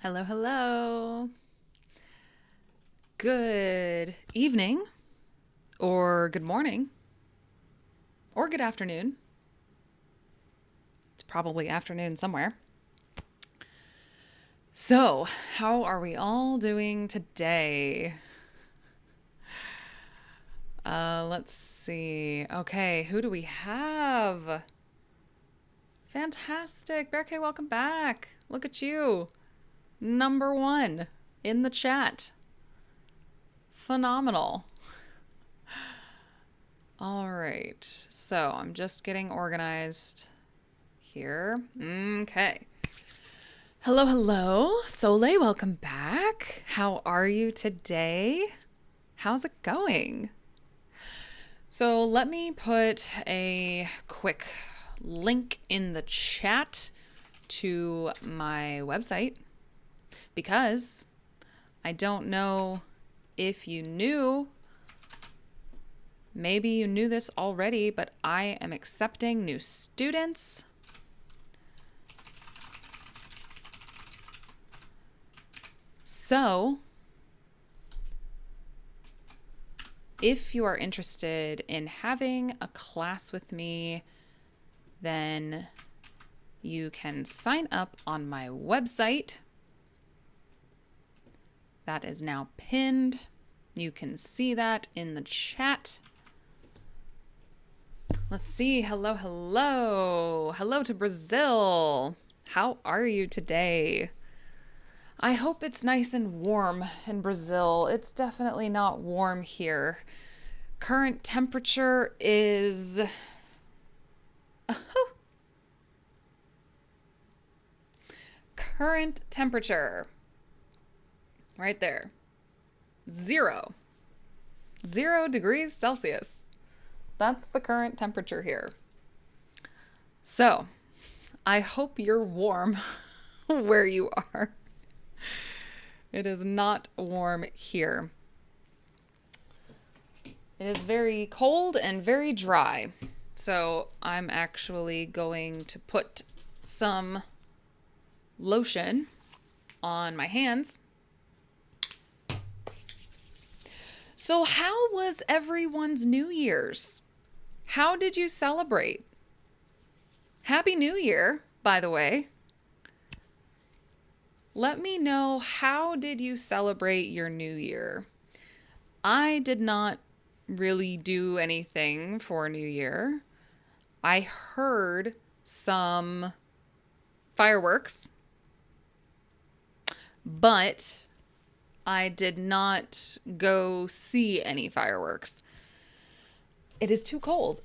Hello, hello. Good evening, or good morning, or good afternoon. It's probably afternoon somewhere. So, how are we all doing today? Let's see. Okay, who do we have? Fantastic. Bear K, welcome back. Look at you. Number one in the chat. Phenomenal. All right. So I'm just getting organized here. Okay. Hello, hello. Soleil, welcome back. How are you today? How's it going? So let me put a quick link in the chat to my website because I don't know if you knew, maybe you knew this already, but I am accepting new students. So, if you are interested in having a class with me, then you can sign up on my website. That is now pinned. You can see that in the chat. Let's see. Hello, hello. Hello to Brazil. How are you today? I hope it's nice and warm in Brazil. It's definitely not warm here. Current temperature is... Current temperature. Right there. 0 degrees Celsius. That's the current temperature here. So, I hope you're warm where you are. It is not warm here. It is very cold and very dry. So, I'm actually going to put some lotion on my hands. So how was everyone's New Year's? How did you celebrate? Happy New Year, by the way. Let me know, how did you celebrate your New Year? I did not really do anything for New Year. I heard some fireworks, but I did not go see any fireworks. It is too cold.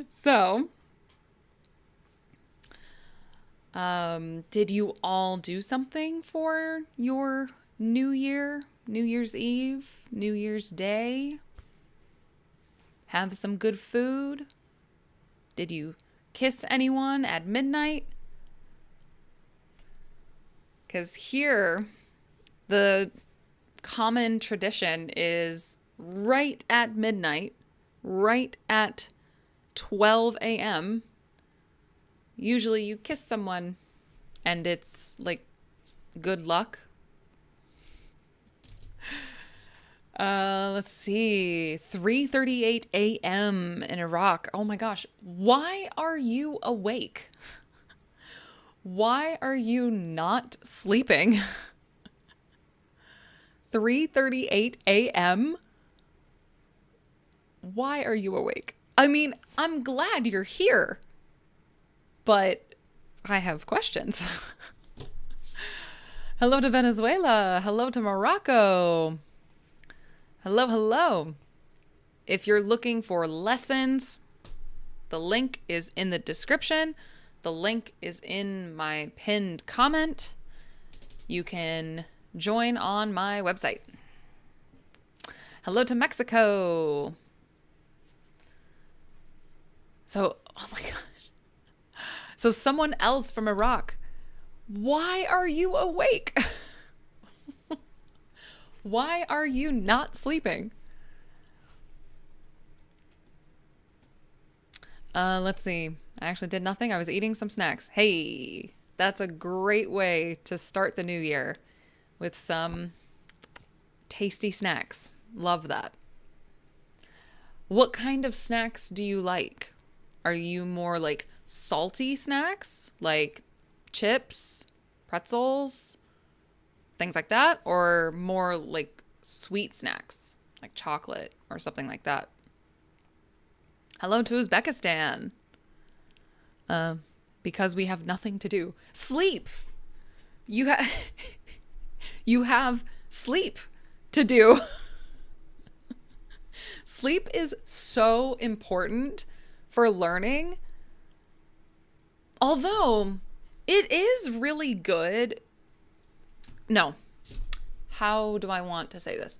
So, did you all do something for your New Year, New Year's Eve, New Year's Day? Have some good food? Did you kiss anyone at midnight? Because here, the common tradition is right at midnight, right at 12 a.m., usually you kiss someone and it's like good luck. Let's see, 3:38 a.m. in Iraq. Oh my gosh, why are you awake? Why are you not sleeping? 3:38 a.m.? Why are you awake? I mean, I'm glad you're here, but I have questions. Hello to Venezuela. Hello to Morocco. Hello, hello. If you're looking for lessons, the link is in the description. The link is in my pinned comment. You can join on my website. Hello to Mexico. So, oh my gosh. So someone else from Iraq. Why are you awake? Why are you not sleeping? Let's see. I actually did nothing. I was eating some snacks. Hey, That's a great way to start the new year with some tasty snacks. Love that. What kind of snacks do you like? Are you more like salty snacks, like chips, pretzels, things like that? Or more like sweet snacks, like chocolate or something like that? Hello to Uzbekistan. Because we have nothing to do. Sleep. You you have sleep to do. Sleep is so important for learning. Although it is really good. No. How do I want to say this?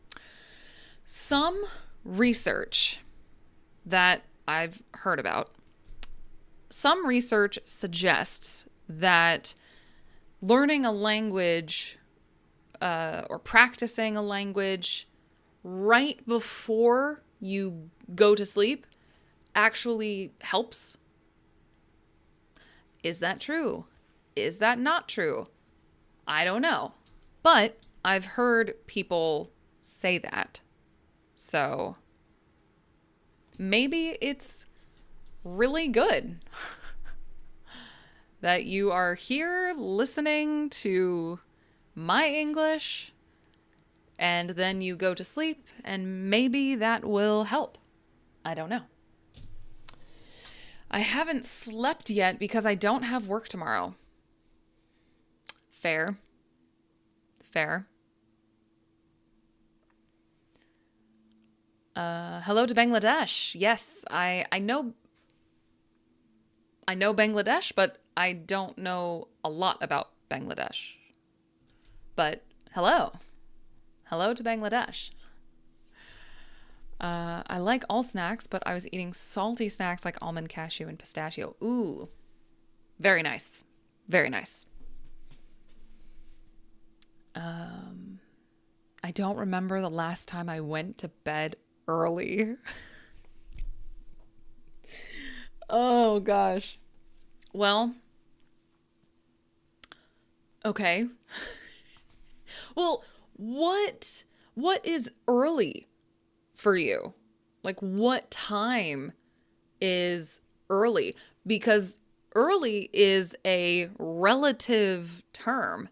Some research that I've heard about, some research suggests that learning a language or practicing a language right before you go to sleep actually helps. Is that true? Is that not true? I don't know. But I've heard people say that. So maybe it's really good that you are here listening to my English and then you go to sleep, and maybe that will help. I don't know. I haven't slept yet because I don't have work tomorrow. Fair. Hello to Bangladesh. Yes, I know Bangladesh, but I don't know a lot about Bangladesh. But hello. Hello to Bangladesh. I like all snacks, but I was eating salty snacks like almond, cashew, and pistachio. Ooh. Very nice. Very nice. I don't remember the last time I went to bed early. Oh, gosh. Well, okay. Well, what is early for you? Like, what time is early? Because early is a relative term,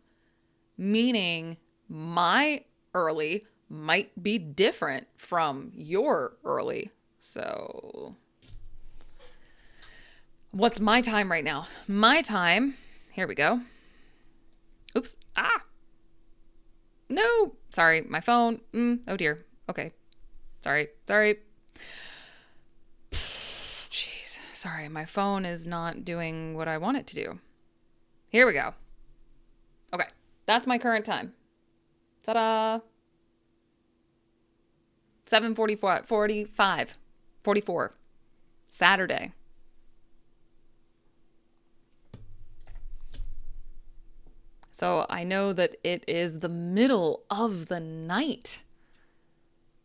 meaning my early might be different from your early. So what's my time right now? My time, here we go. Oops. No, sorry, my phone. Oh dear. Okay. Sorry. Jeez. Sorry, my phone is not doing what I want it to do. Here we go. Okay. That's my current time. Ta-da. 7:44. Saturday. So I know that it is the middle of the night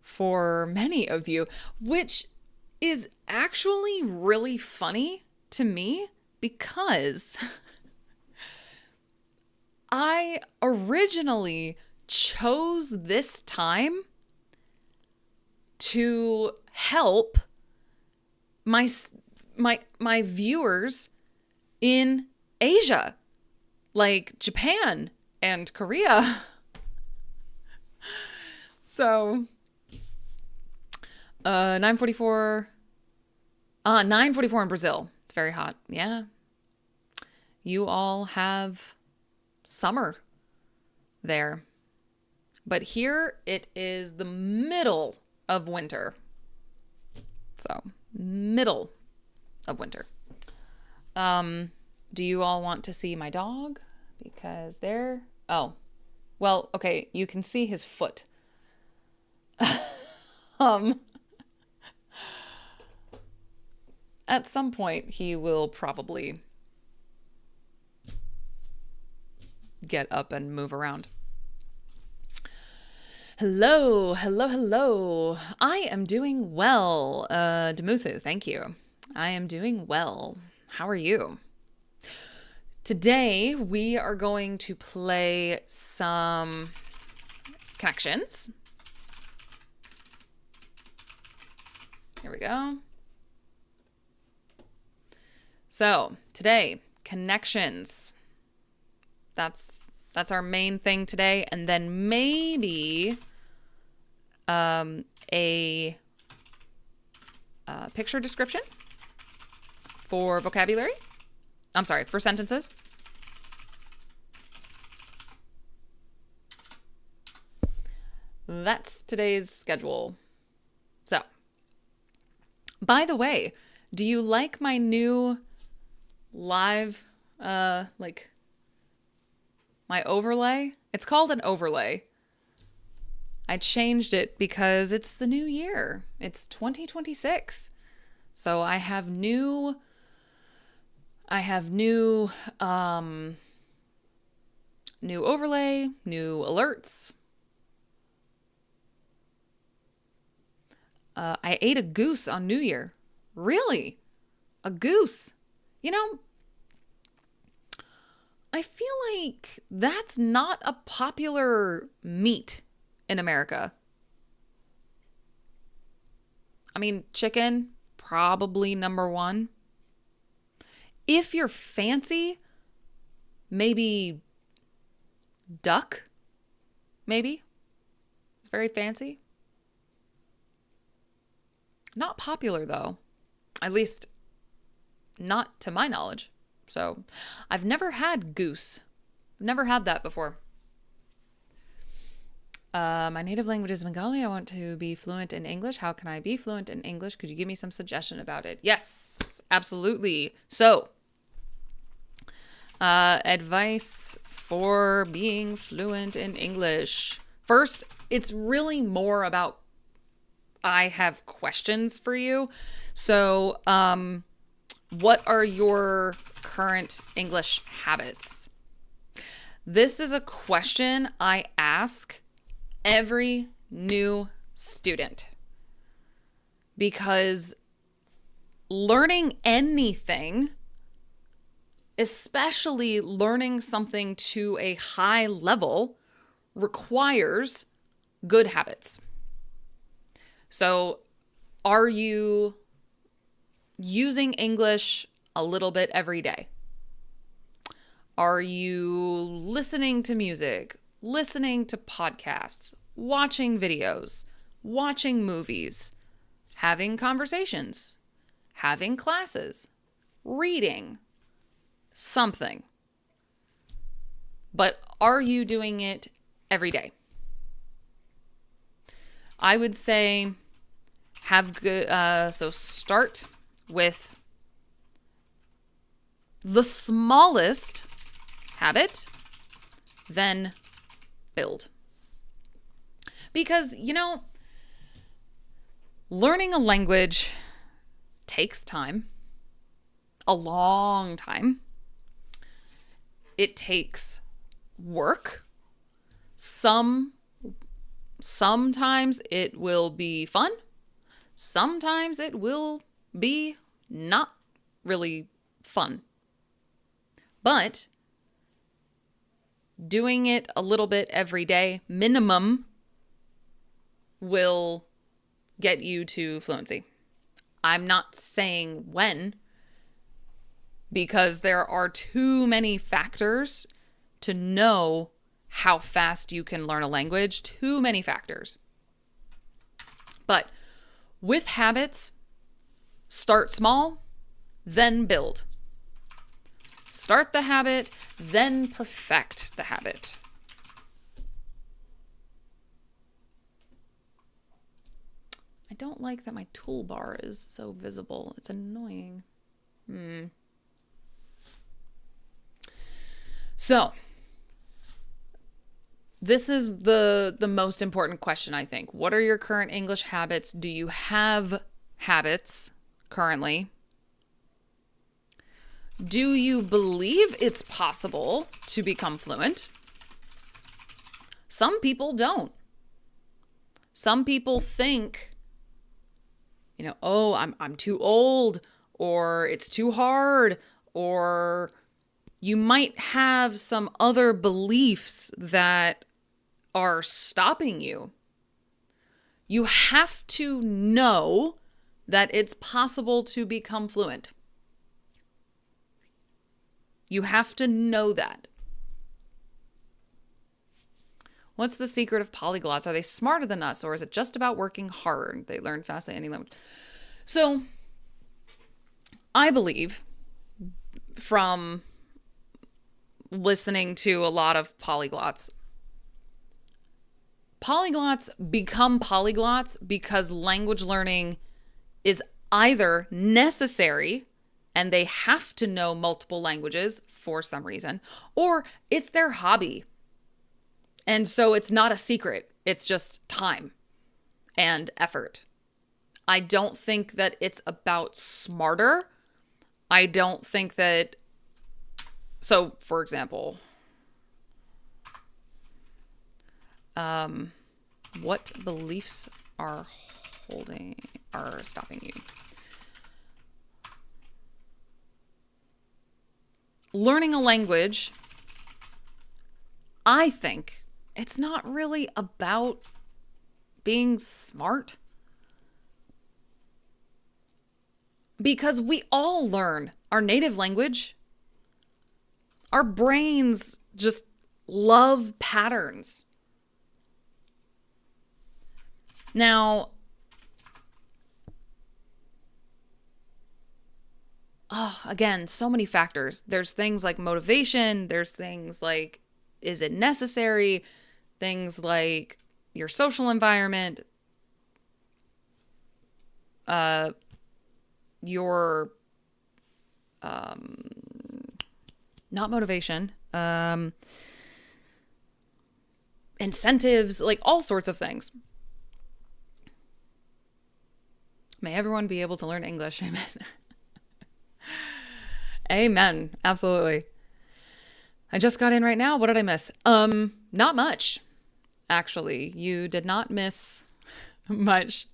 for many of you, which is actually really funny to me because I originally chose this time to help my viewers in Asia, like Japan and Korea. So 9:44 in Brazil. It's very hot. Yeah. You all have summer there. But here it is the middle of winter. So, middle of winter. Do you all want to see my dog? Because oh, well, okay, you can see his foot. At some point, he will probably get up and move around. Hello. I am doing well. Demuthu, thank you. I am doing well. How are you? Today, we are going to play some connections. Here we go. So, today, connections. That's our main thing today. And then maybe a picture description for vocabulary. I'm sorry, for sentences. That's today's schedule. So, by the way, do you like my new live, my overlay? It's called an overlay. I changed it because it's the new year. It's 2026. So I have new overlay, new alerts. I ate a goose on New Year. Really? A goose? You know, I feel like that's not a popular meat in America. I mean, chicken, probably number one. If you're fancy, maybe duck, maybe. It's very fancy. Not popular, though. At least, not to my knowledge. So, I've never had goose. Never had that before. My native language is Bengali. I want to be fluent in English. How can I be fluent in English? Could you give me some suggestion about it? Yes, absolutely. So, advice for being fluent in English. First, it's really more about I have questions for you. So, what are your current English habits? This is a question I ask every new student because learning anything, especially learning something to a high level, requires good habits. So, are you using English a little bit every day? Are you listening to music, listening to podcasts, watching videos, watching movies, having conversations, having classes, reading something? But are you doing it every day? I would say have good, so start with the smallest habit, then build. Because, learning a language takes time, a long time. It takes work. Sometimes it will be fun. Sometimes it will be not really fun. But doing it a little bit every day, minimum, will get you to fluency. I'm not saying when, because there are too many factors to know how fast you can learn a language. Too many factors. But with habits, start small, then build. Start the habit, then perfect the habit. I don't like that my toolbar is so visible. It's annoying. So, this is the most important question, I think. What are your current English habits? Do you have habits currently? Do you believe it's possible to become fluent? Some people don't. Some people think, oh, I'm too old, or it's too hard, or You might have some other beliefs that are stopping you. You have to know that it's possible to become fluent. You have to know that. What's the secret of polyglots? Are they smarter than us, or is it just about working hard? They learn fastly any language. So, I believe from listening to a lot of polyglots become polyglots because language learning is either necessary and they have to know multiple languages for some reason, or it's their hobby. And so it's not a secret. It's just time and effort. I don't think that it's about smarter. I don't think that... So, for example, what beliefs are stopping you? Learning a language, I think it's not really about being smart. Because we all learn our native language. Our brains just love patterns. Now, again, so many factors. There's things like motivation. There's things like, is it necessary? Things like your social environment, your, not motivation, incentives, like all sorts of things. May everyone be able to learn English. Amen. Amen. Absolutely. I just got in right now. What did I miss? Not much. Actually, you did not miss much.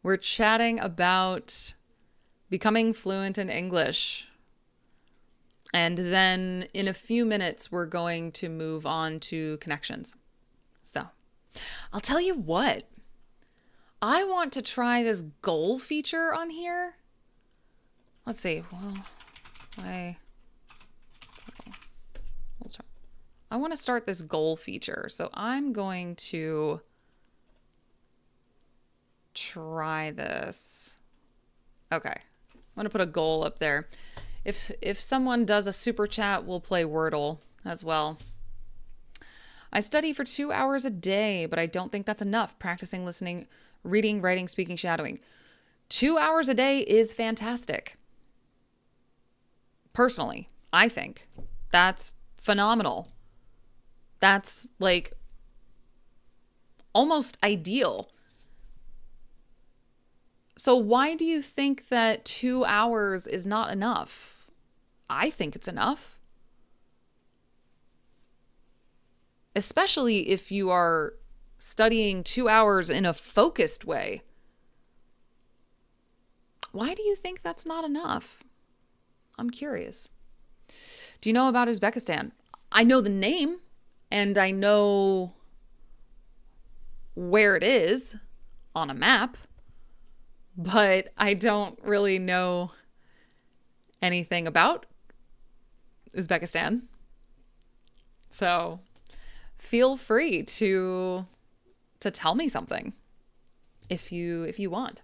We're chatting about becoming fluent in English. And then in a few minutes, we're going to move on to connections. So I'll tell you what. I want to try this goal feature on here. Let's see. Well, we'll try. I want to start this goal feature. So I'm going to try this. Okay. I'm going to put a goal up there. If someone does a super chat, we'll play Wordle as well. I study for 2 hours a day, but I don't think that's enough. Practicing, listening, reading, writing, speaking, shadowing. 2 hours a day is fantastic. Personally, I think that's phenomenal. That's like almost ideal. So why do you think that 2 hours is not enough? I think it's enough. Especially if you are studying 2 hours in a focused way. Why do you think that's not enough? I'm curious. Do you know about Uzbekistan? I know the name and I know where it is on a map, but I don't really know anything about Uzbekistan. So feel free to tell me something if you want.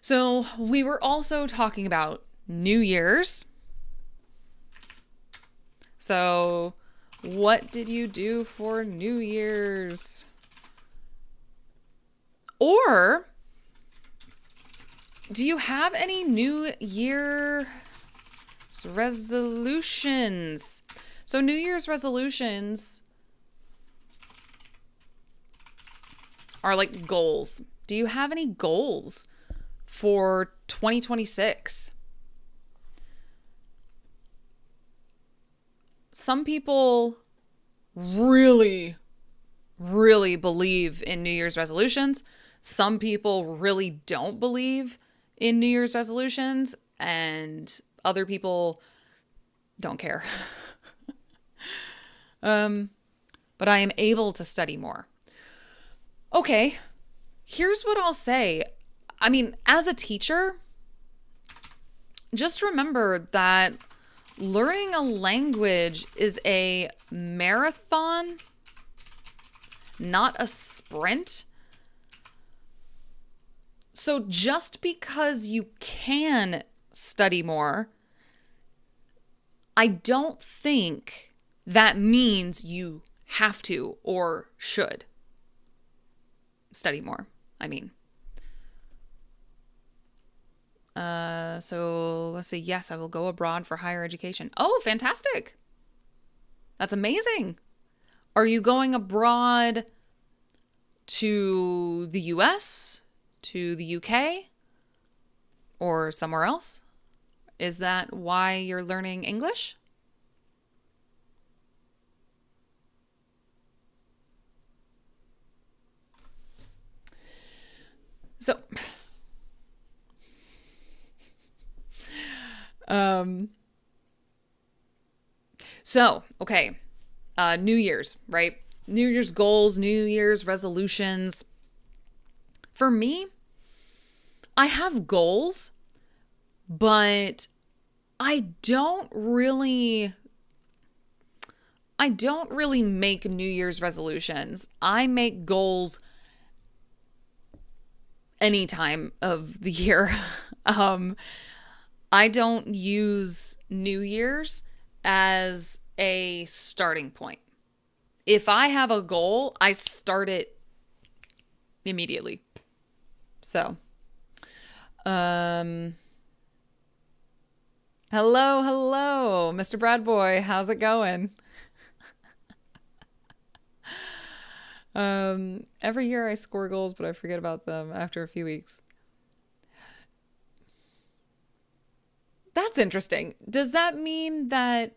So we were also talking about New Year's. So what did you do for New Year's? Or do you have any New Year resolutions? So New Year's resolutions are like goals. Do you have any goals for 2026? Some people really, really believe in New Year's resolutions. Some people really don't believe in New Year's resolutions. And Other people don't care. But I am able to study more. Okay, here's what I'll say. I mean, as a teacher, just remember that learning a language is a marathon, not a sprint. So just because you can study more, I don't think that means you have to or should study more. I mean, so let's say, yes, I will go abroad for higher education. Oh, fantastic. That's amazing. Are you going abroad to the US, to the UK, or somewhere else? Is that why you're learning English? Okay. New Year's, right? New Year's goals, New Year's resolutions. For me, I have goals, but I don't really make New Year's resolutions. I make goals any time of the year. I don't use New Year's as a starting point. If I have a goal, I start it immediately. So, hello, Mr. Brad Boy. How's it going? Every year I score goals, but I forget about them after a few weeks. That's interesting. Does that mean that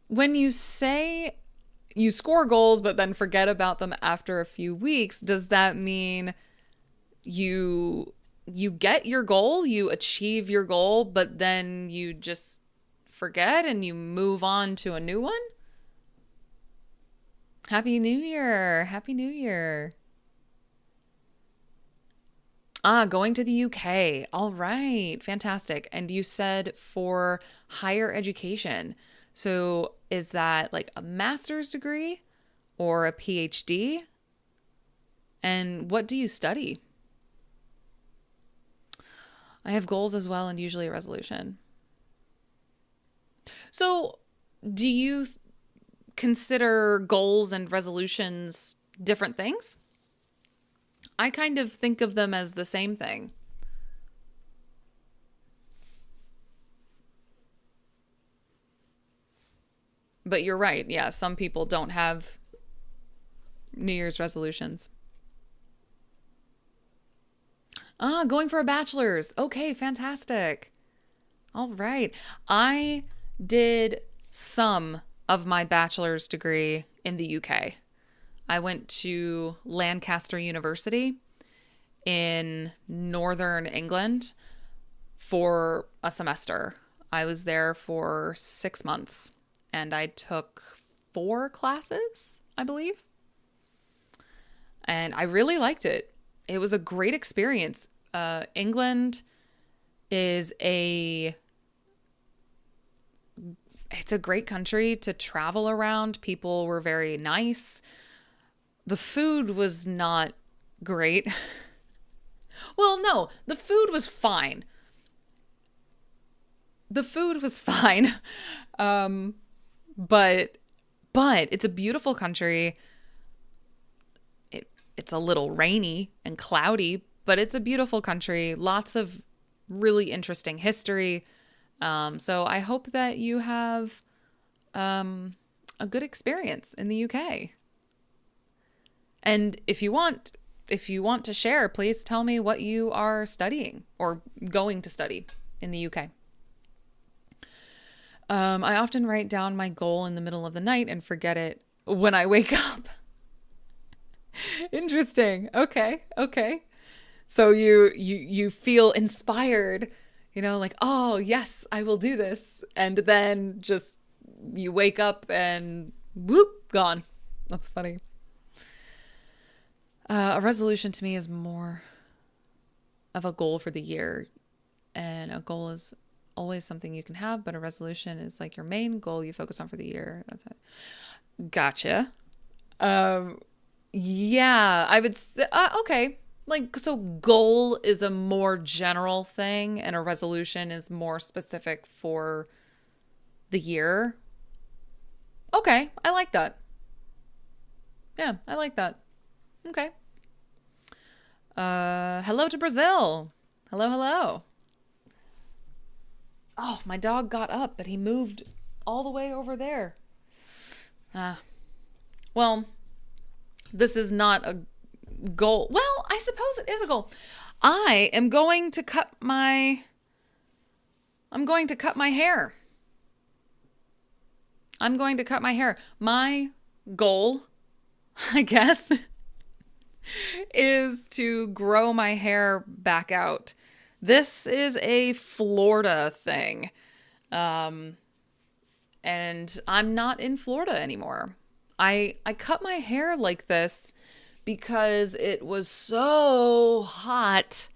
when you say you score goals, but then forget about them after a few weeks, does that mean you get your goal, you achieve your goal, but then you just forget and you move on to a new one? Happy New Year. Happy New Year. Going to the UK. All right. Fantastic. And you said for higher education. So is that like a master's degree or a PhD? And what do you study? I have goals as well, and usually a resolution. So do you consider goals and resolutions different things? I kind of think of them as the same thing. But you're right. Yeah, some people don't have New Year's resolutions. Going for a bachelor's. Okay, fantastic. All right. I did some of my bachelor's degree in the UK. I went to Lancaster University in northern England for a semester. I was there for 6 months and I took 4 classes, I believe. And I really liked it. It was a great experience. England is it's a great country to travel around. People were very nice. The food was not great. Well, no, the food was fine. The food was fine. But it's a beautiful country. It's a little rainy and cloudy, but it's a beautiful country. Lots of really interesting history. So I hope that you have a good experience in the UK. And if you want to share, please tell me what you are studying or going to study in the UK. I often write down my goal in the middle of the night and forget it when I wake up. Interesting. Okay. So you feel inspired. Like, oh, yes, I will do this. And then just you wake up and whoop, gone. That's funny. A resolution to me is more of a goal for the year. And a goal is always something you can have, but a resolution is like your main goal you focus on for the year. That's it. Gotcha. Yeah, I would say, okay. Like, so goal is a more general thing and a resolution is more specific for the year. Okay, I like that. Yeah, I like that. Okay. Hello to Brazil. Hello, hello. Oh, my dog got up, but he moved all the way over there. Well, this is not a goal. Well, I suppose it is a goal. I'm going to cut my hair. I'm going to cut my hair. My goal, I guess, is to grow my hair back out. This is a Florida thing. And I'm not in Florida anymore. I cut my hair like this because it was so hot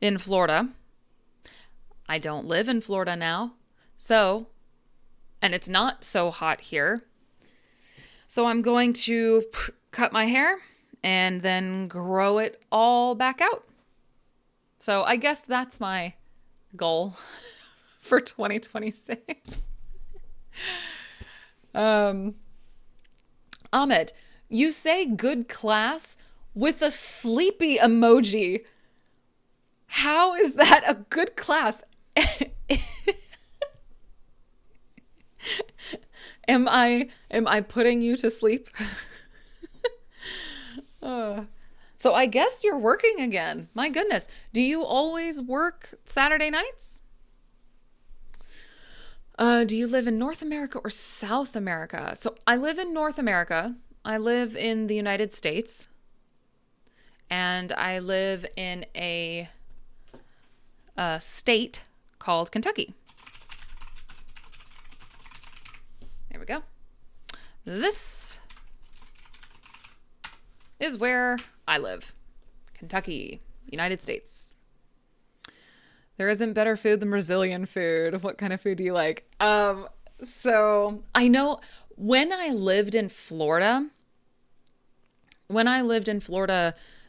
in Florida. I don't live in Florida now. And it's not so hot here. So I'm going to cut my hair and then grow it all back out. So I guess that's my goal for 2026. Ahmed, you say good class with a sleepy emoji. How is that a good class? Am I putting you to sleep? So I guess you're working again. My goodness. Do you always work Saturday nights? Do you live in North America or South America? So I live in North America. I live in the United States. And I live in a state called Kentucky. There we go. This is where I live. Kentucky, United States. There isn't better food than Brazilian food. What kind of food do you like? So I know when I lived in Florida,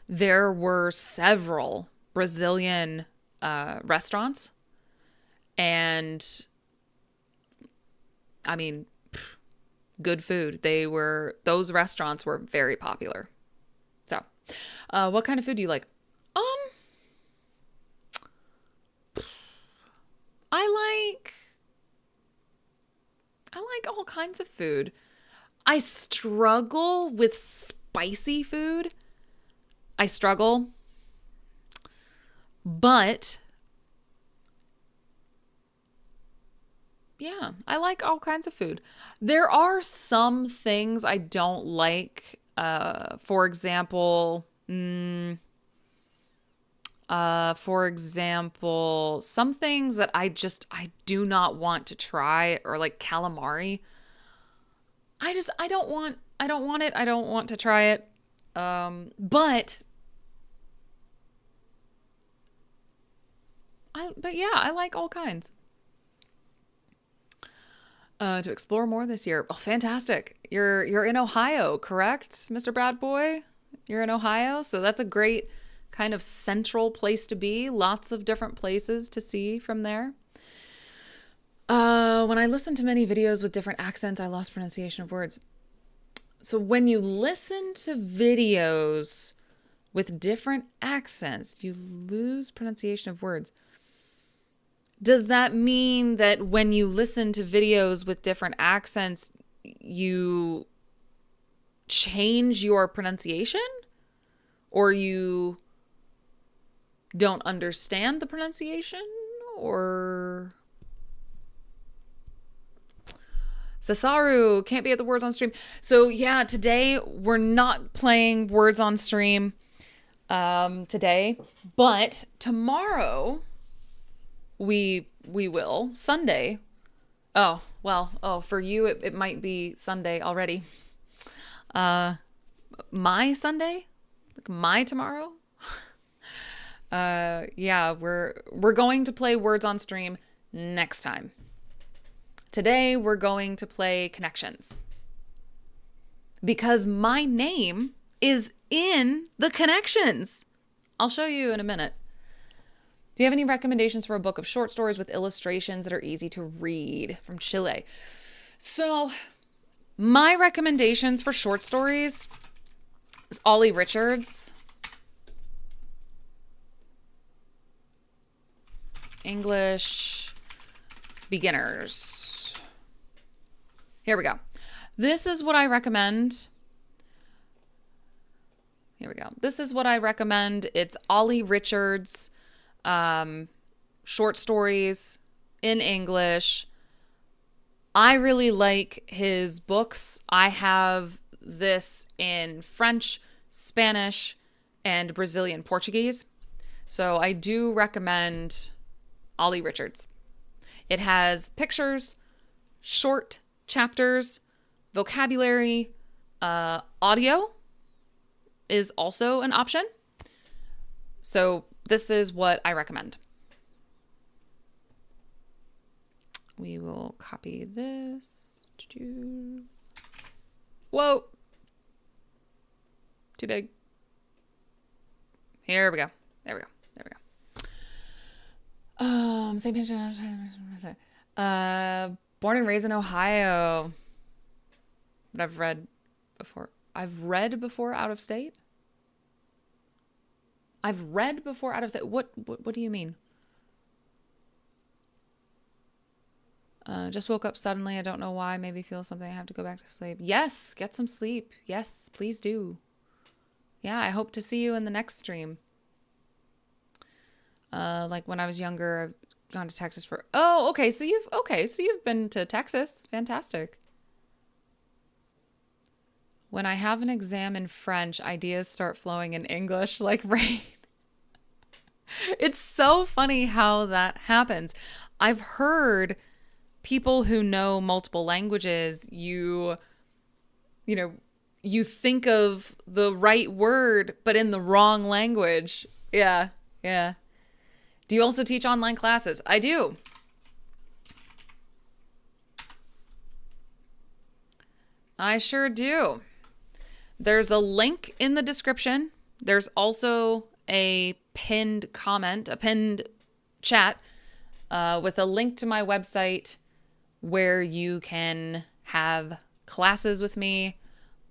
there were several Brazilian restaurants. And I mean, good food. Those restaurants were very popular. So, what kind of food do you like? I like all kinds of food. I struggle with spicy food. But yeah, I like all kinds of food. There are some things I don't like. For example, some things that I do not want to try, or like calamari. I don't want it. I don't want to try it. But yeah, I like all kinds. To explore more this year. Oh, fantastic. You're in Ohio, correct, Mr. Bad Boy? You're in Ohio, so that's a great kind of central place to be. Lots of different places to see from there. When I listened to many videos with different accents, I lost pronunciation of words. So when you listen to videos with different accents, you lose pronunciation of words. Does that mean that when you listen to videos with different accents, you change your pronunciation? Or you don't understand the pronunciation? Or Sasaru can't be at the words on stream. So yeah, today we're not playing words on stream today, but tomorrow We will. Sunday. Oh, well, for you it might be Sunday already. My Sunday? Like my tomorrow? Yeah, we're going to play words on stream next time. Today we're going to play connections. Because my name is in the connections. I'll show you in a minute. Do you have any recommendations for a book of short stories with illustrations that are easy to read? From Chile. So, my recommendations for short stories is Ollie Richards. English beginners. Here we go. This is what I recommend. Here we go. This is what I recommend. It's Ollie Richards, short stories in English. I really like his books. I have this in French, Spanish, and Brazilian Portuguese. So I do recommend Ollie Richards. It has pictures, short chapters, vocabulary, audio is also an option. So this is what I recommend. We will copy this. Whoa. Too big. Here we go. There we go. There we go. Same page. Born and raised in Ohio. But I've read before. I've read before out of state? I've read before out of state. What do you mean? Just woke up suddenly. I don't know why. Maybe feel something. I have to go back to sleep. Yes, get some sleep. Yes, please do. Yeah, I hope to see you in the next stream. Like when I was younger, I've gone to Texas for... Oh, okay. So you've been to Texas. Fantastic. When I have an exam in French, ideas start flowing in English like rain. It's so funny how that happens. I've heard people who know multiple languages, you think of the right word, but in the wrong language. Yeah. Do you also teach online classes? I do. I sure do. There's a link in the description. There's also a pinned comment, a pinned chat with a link to my website where you can have classes with me.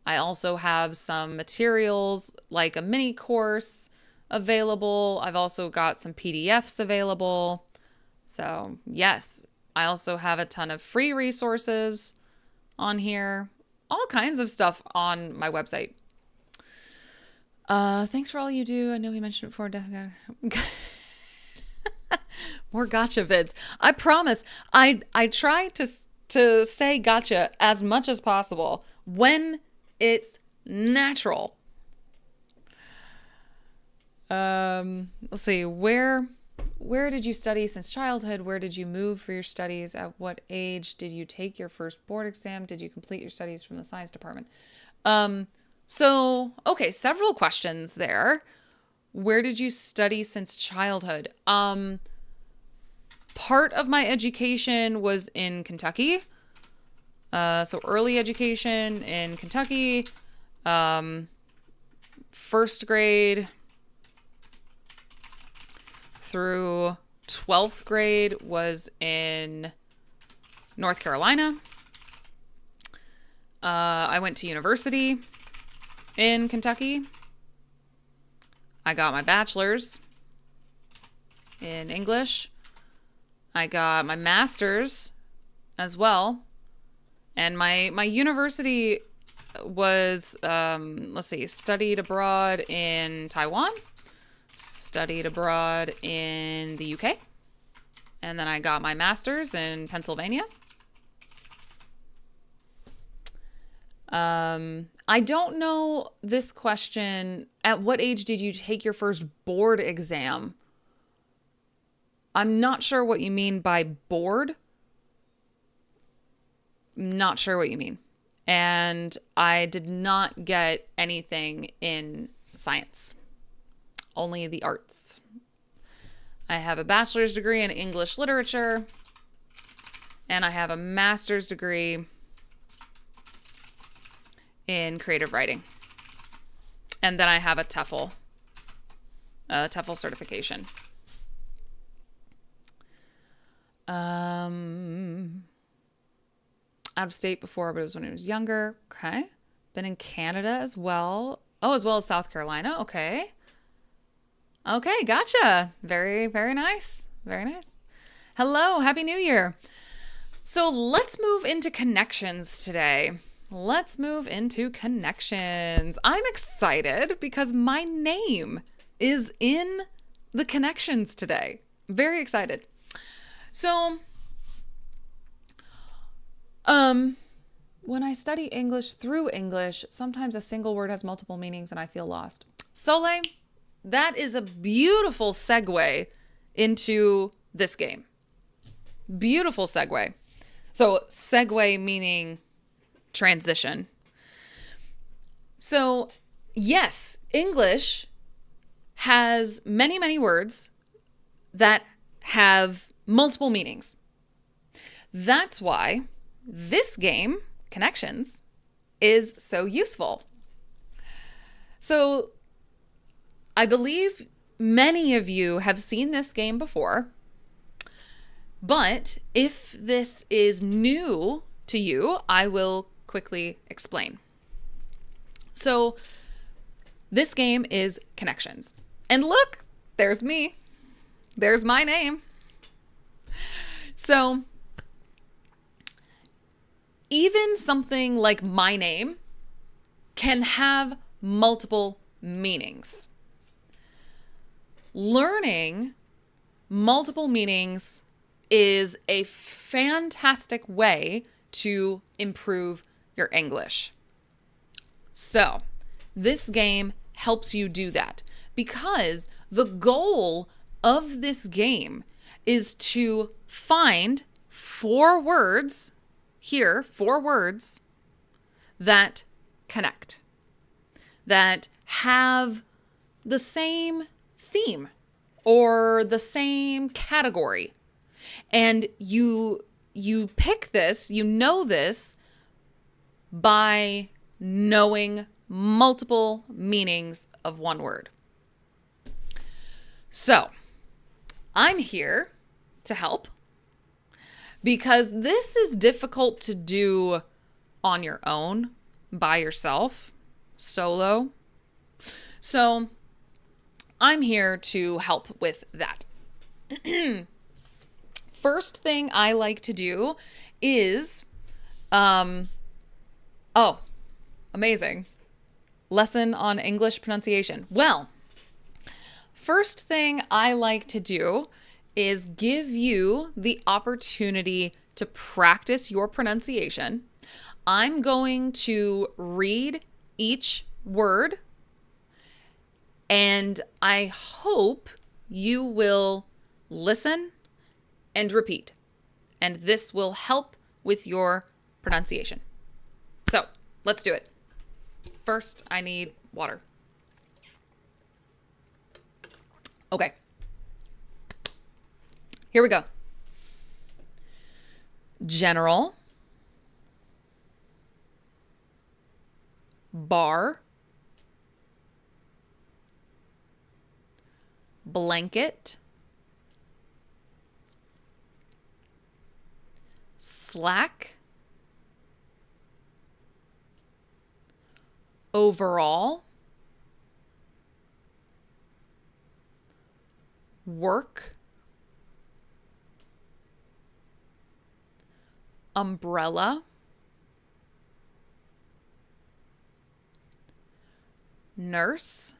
I also have some materials like a mini course available. I've also got some PDFs available. So yes, I also have a ton of free resources on here. All kinds of stuff on my website. Thanks for all you do. I know we mentioned it before. More gotcha vids. I promise. I try to say gotcha as much as possible when it's natural. Let's see. Where did you study since childhood? Where did you move for your studies? At what age did you take your first board exam? Did you complete your studies from the science department? Okay, several questions there. Where did you study since childhood? Part of my education was in Kentucky. So early education in Kentucky. First grade through 12th grade was in North Carolina. I went to university in Kentucky. I got my bachelor's in English. I got my master's as well. And my university was, studied abroad in Taiwan, studied abroad in the UK, and then I got my master's in Pennsylvania. I don't know this question. At what age did you take your first board exam? I'm not sure what you mean by bored. Not sure what you mean. And I did not get anything in science, only the arts. I have a bachelor's degree in English literature, and I have a master's degree in creative writing. And then I have a TEFL certification. Out of state before, but it was when I was younger. Okay. Been in Canada as well. Oh, as well as South Carolina. Okay. Okay, gotcha. Very, very nice. Very nice. Hello, Happy New Year. So let's move into connections today. Let's move into connections. I'm excited because my name is in the connections today. Very excited. So, when I study English through English, sometimes a single word has multiple meanings and I feel lost. Soleil, that is a beautiful segue into this game. Beautiful segue. So segue meaning transition. So yes, English has many, many words that have multiple meanings. That's why this game, Connections, is so useful. So I believe many of you have seen this game before, but if this is new to you, I will quickly explain. So this game is Connections. And look, there's me. There's my name. So even something like my name can have multiple meanings. Learning multiple meanings is a fantastic way to improve your English. So, this game helps you do that because the goal of this game is to find 4 words here, 4 words that connect, that have the same theme or the same category. And you pick this, you know this by knowing multiple meanings of one word. So, I'm here to help because this is difficult to do on your own, by yourself, solo. So, I'm here to help with that. First thing I like to do is, amazing. Lesson on English pronunciation. Well, first thing I like to do is give you the opportunity to practice your pronunciation. I'm going to read each word, and I hope you will listen and repeat. And this will help with your pronunciation. So, let's do it. First, I need water. Okay. Here we go. General. Bar. Blanket. Slack. Overall. Work. Umbrella. Nurse.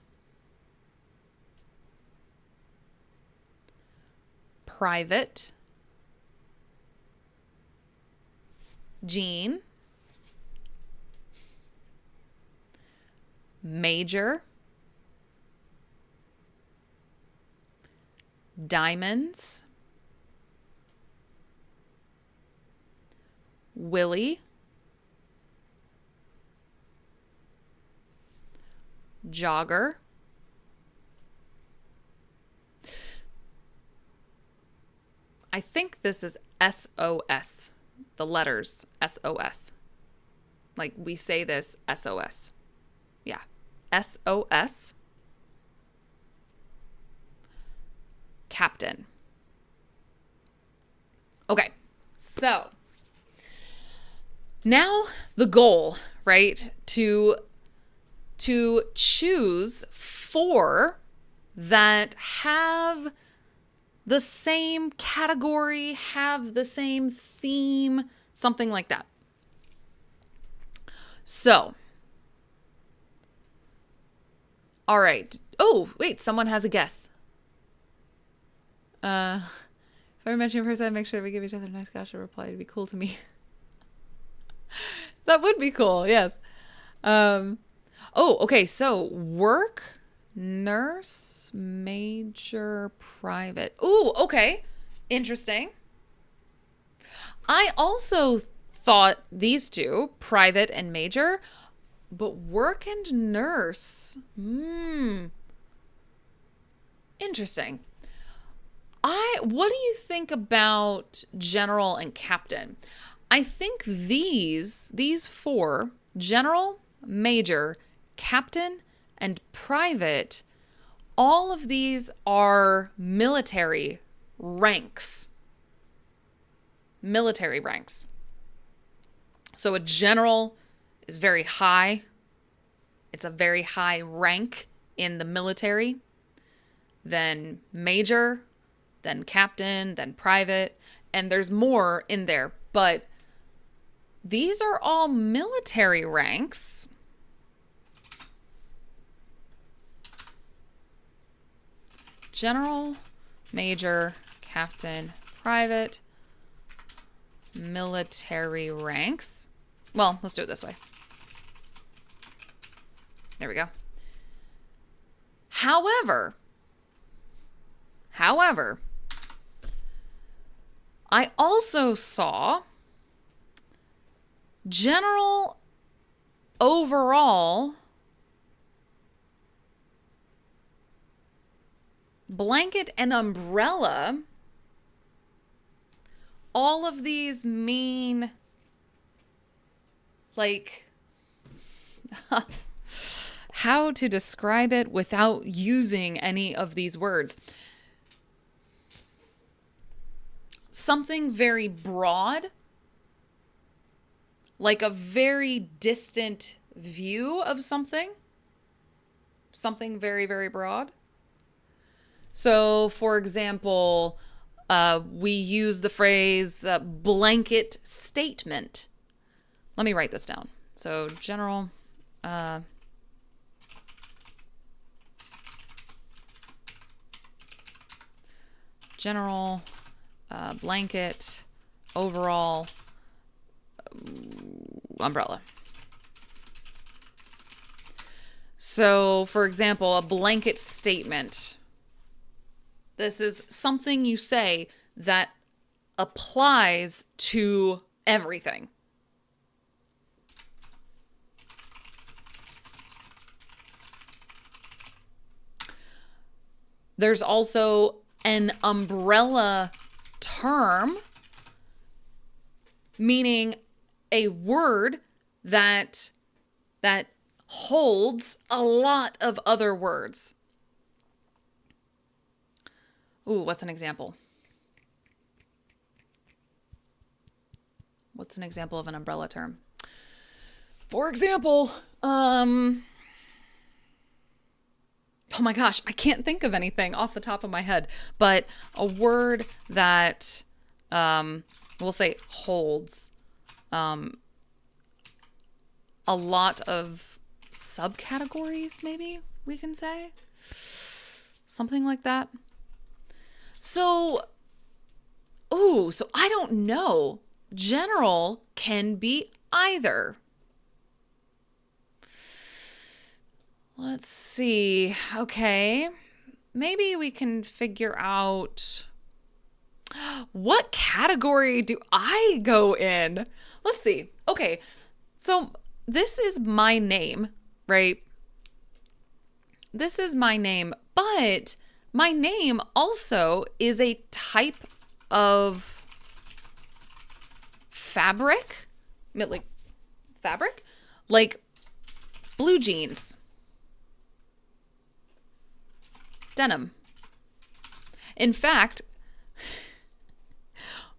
Private. Jean. Major. Diamonds. Willie, jogger, I think this is SOS, the letters SOS. Like we say this SOS. Yeah. SOS. Captain. Okay. So now the goal, right? To choose 4 that have the same category, have the same theme, something like that. So, all right. Oh, wait, someone has a guess. If I mention in person, make sure we give each other a nice casual reply. It'd be cool to me. That would be cool, yes. Oh, okay, so work, nurse, major, private. Ooh, okay. Interesting. I also thought these two, private and major, but work and nurse. Interesting. What do you think about general and captain? I think these 4, general, major, captain, and private, all of these are military ranks. Military ranks. So a general is very high. It's a very high rank in the military. Then major, then captain, then private, and there's more in there, but these are all military ranks. General, major, captain, private, military ranks. Well, let's do it this way. There we go. However, I also saw general overall, blanket and umbrella. All of these mean like how to describe it without using any of these words. Something very broad, like a very distant view of something. Something very, very broad. So, for example, we use the phrase blanket statement. Let me write this down. So, general, blanket, overall, umbrella. So, for example, a blanket statement. This is something you say that applies to everything. There's also an umbrella term, meaning a word that holds a lot of other words. Ooh, what's an example? What's an example of an umbrella term? For example, oh my gosh, I can't think of anything off the top of my head, but a word that we'll say holds a lot of subcategories, maybe we can say. Something like that. So I don't know. General can be either. Let's see. Okay. Maybe we can figure out. What category do I go in? Let's see. Okay, so this is my name, right? This is my name, but my name also is a type of fabric, like fabric, like blue jeans, denim. In fact,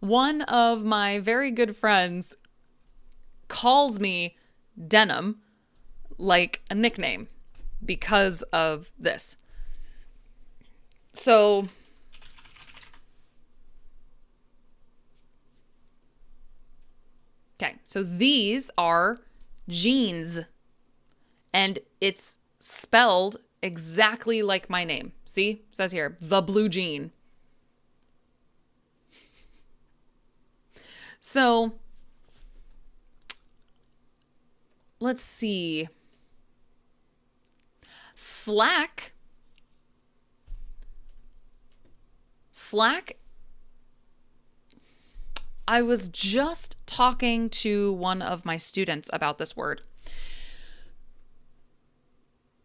one of my very good friends calls me Denim, like a nickname, because of this. So, okay, so these are jeans, and it's spelled exactly like my name. See, it says here, the blue jean. So, let's see. Slack. I was just talking to one of my students about this word.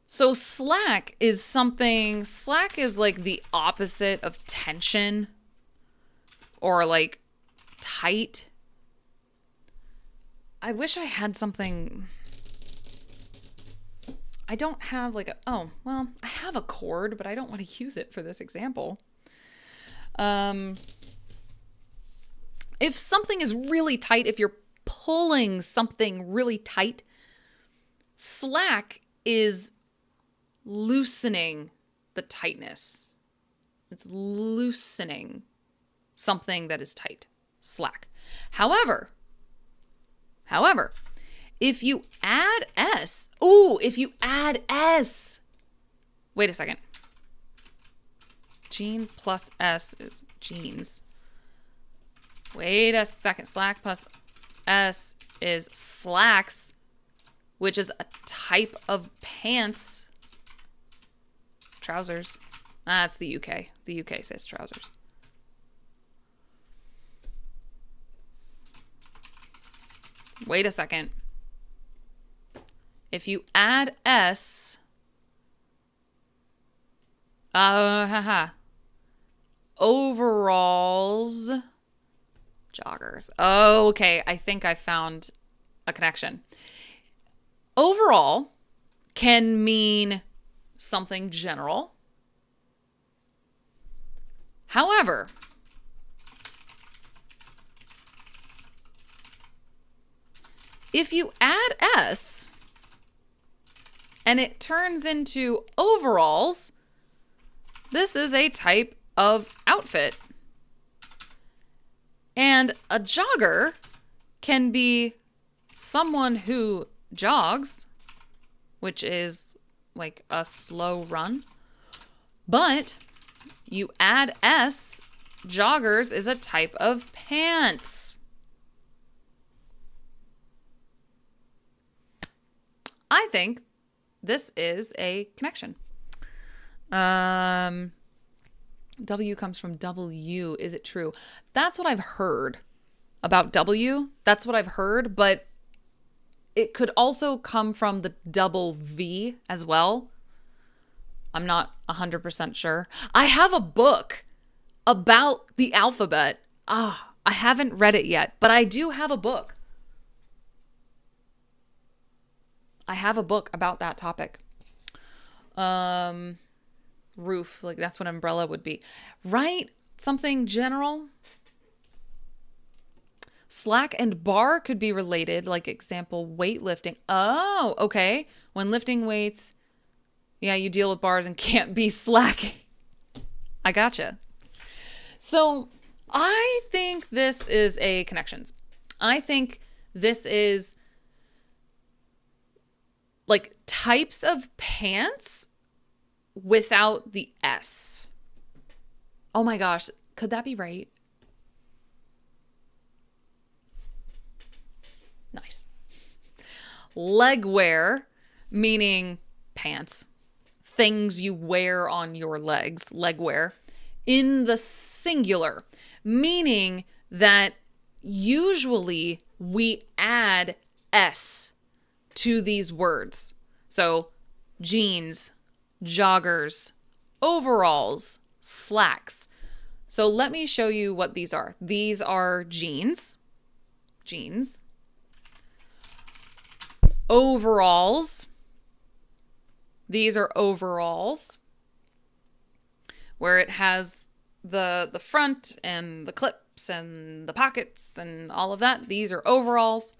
So slack is like the opposite of tension or like tight. I wish I had something. I don't have like I have a cord, but I don't want to use it for this example. If something is really tight, if you're pulling something really tight, slack is loosening the tightness. It's loosening something that is tight. Slack. However, if you add S, wait a second. Jean plus S is jeans. Wait a second. Slack plus S is slacks, which is a type of pants. Trousers. That's the UK. The UK says trousers. Wait a second. If you add S, overalls, joggers. Oh, okay. I think I found a connection. Overall can mean something general. However, if you add S and it turns into overalls, this is a type of outfit. And a jogger can be someone who jogs, which is like a slow run. But you add S, joggers is a type of pants. I think this is a connection. W comes from W. Is it true? That's what I've heard about W. That's what I've heard, but it could also come from the double V as well. I'm not 100% sure. I have a book about the alphabet. I haven't read it yet, but I do have a book. I have a book about that topic. Roof, like that's what umbrella would be. Right? Something general. Slack and bar could be related, like example, weightlifting. Oh, okay. When lifting weights, yeah, you deal with bars and can't be slacking. I gotcha. So I think this is a connections. I think this is like types of pants without the S. Oh my gosh, could that be right? Nice. Leg wear, meaning pants, things you wear on your legs, leg wear, in the singular, meaning that usually we add S to these words. So jeans, joggers, overalls, slacks. So let me show you what these are. These are jeans, overalls. These are overalls, where it has the front and the clips and the pockets and all of that. These are overalls.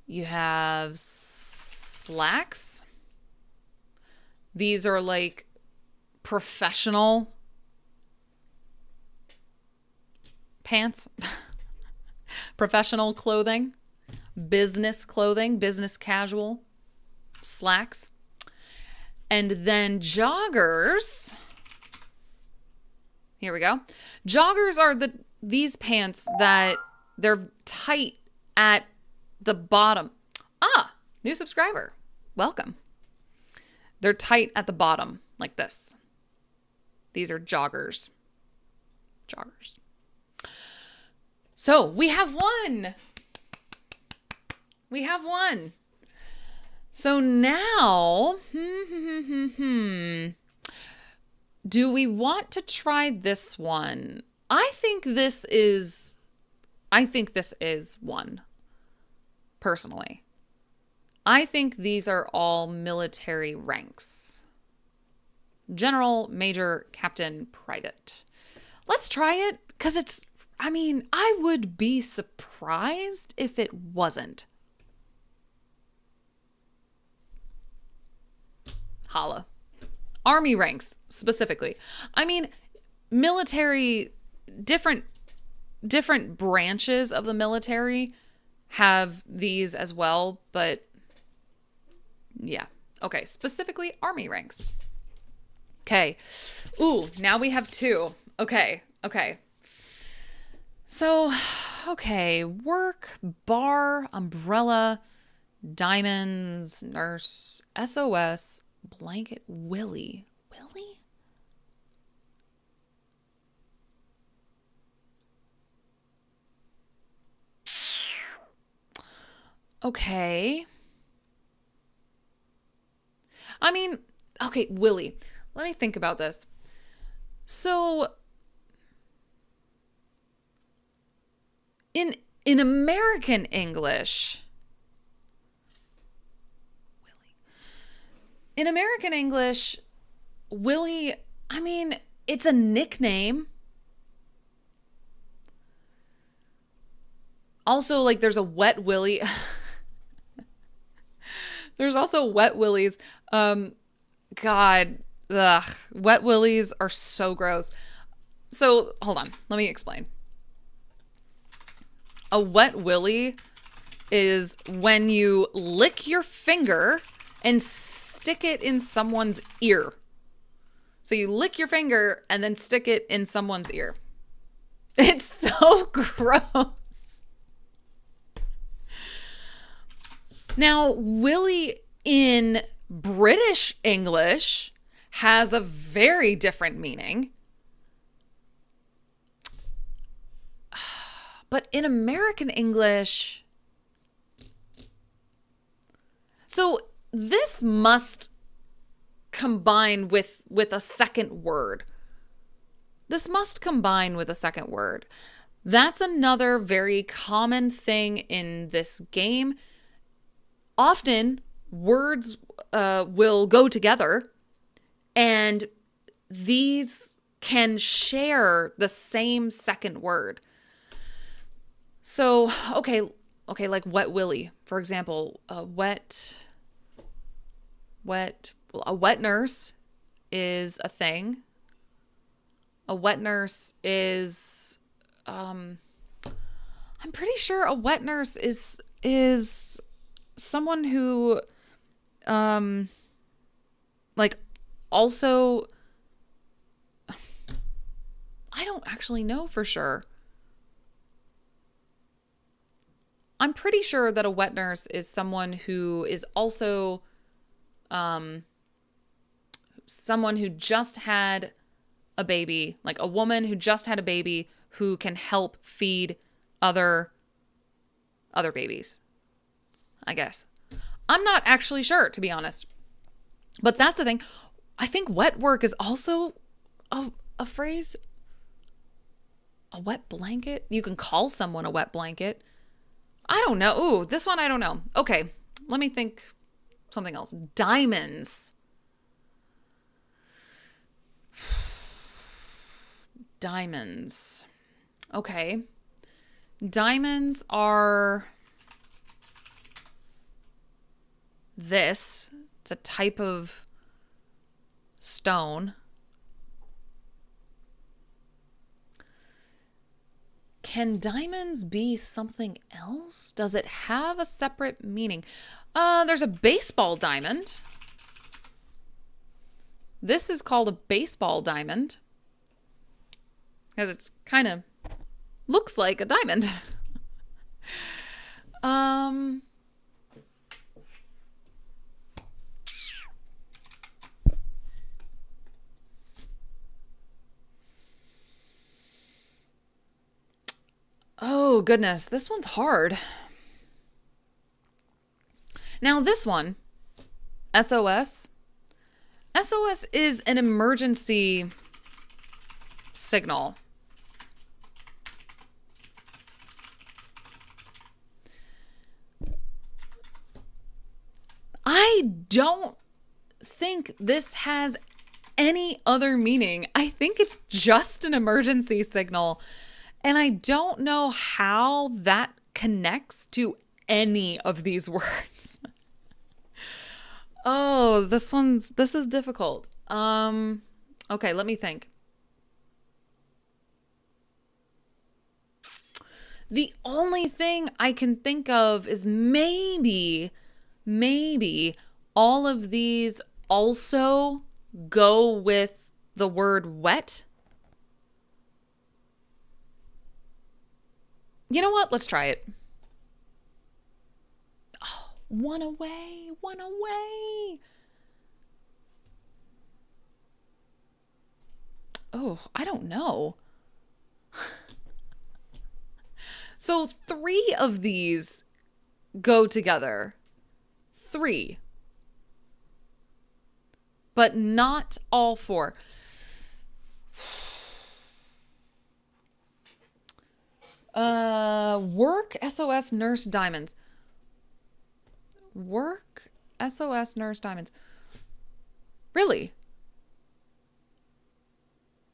You have slacks. These are like professional pants, professional clothing, business casual, slacks. And then joggers. Here we go. Joggers are these pants that they're tight at the bottom. Ah, new subscriber. Welcome. They're tight at the bottom like this. These are joggers. Joggers. So we have one. We have one. So now, do we want to try this one? I think this is one, personally. I think these are all military ranks. General, major, captain, private. Let's try it, because I would be surprised if it wasn't. Holla. Army ranks, specifically. Military, different branches of the military have these as well, but yeah. Okay, specifically Army ranks. Okay. Ooh, now we have two. Okay. So, okay, work, bar, umbrella, diamonds, nurse, SOS, blanket, Willie. Willie? Okay. Okay, Willie. Let me think about this. So, in American English, Willie, it's a nickname. Also, like, there's a wet Willie. There's also wet willies. God, ugh, wet willies are so gross. So, hold on. Let me explain. A wet willy is when you lick your finger and stick it in someone's ear. So you lick your finger and then stick it in someone's ear. It's so gross. Now, willy in British English has a very different meaning. But in American English, so this must combine with a second word. This must combine with a second word. That's another very common thing in this game. Often words will go together, and these can share the same second word. So, okay, like wet willy, for example, a wet nurse is a thing. A wet nurse is, I'm pretty sure a wet nurse is someone who, like, also, I don't actually know for sure. I'm pretty sure that a wet nurse is someone who is also someone who just had a baby, like a woman who just had a baby who can help feed other babies, I guess. I'm not actually sure, to be honest. But that's the thing. I think wet work is also a phrase. A wet blanket? You can call someone a wet blanket. I don't know. Ooh, this one I don't know. Okay, let me think something else. Diamonds. Diamonds. Okay. Diamonds are this. It's a type of stone. Can diamonds be something else? Does it have a separate meaning? There's a baseball diamond. This is called a baseball diamond because it's kind of looks like a diamond. Oh, goodness. This one's hard. Now, this one, SOS. SOS is an emergency signal. I don't think this has any other meaning. I think it's just an emergency signal. And I don't know how that connects to any of these words. Oh, this is difficult. Okay, let me think. The only thing I can think of is maybe all of these also go with the word wet. You know what? Let's try it. Oh, one away. Oh, I don't know. So 3 of these go together. 3. But not all 4. Work, SOS, nurse, diamonds. Work, SOS, nurse, diamonds. Really?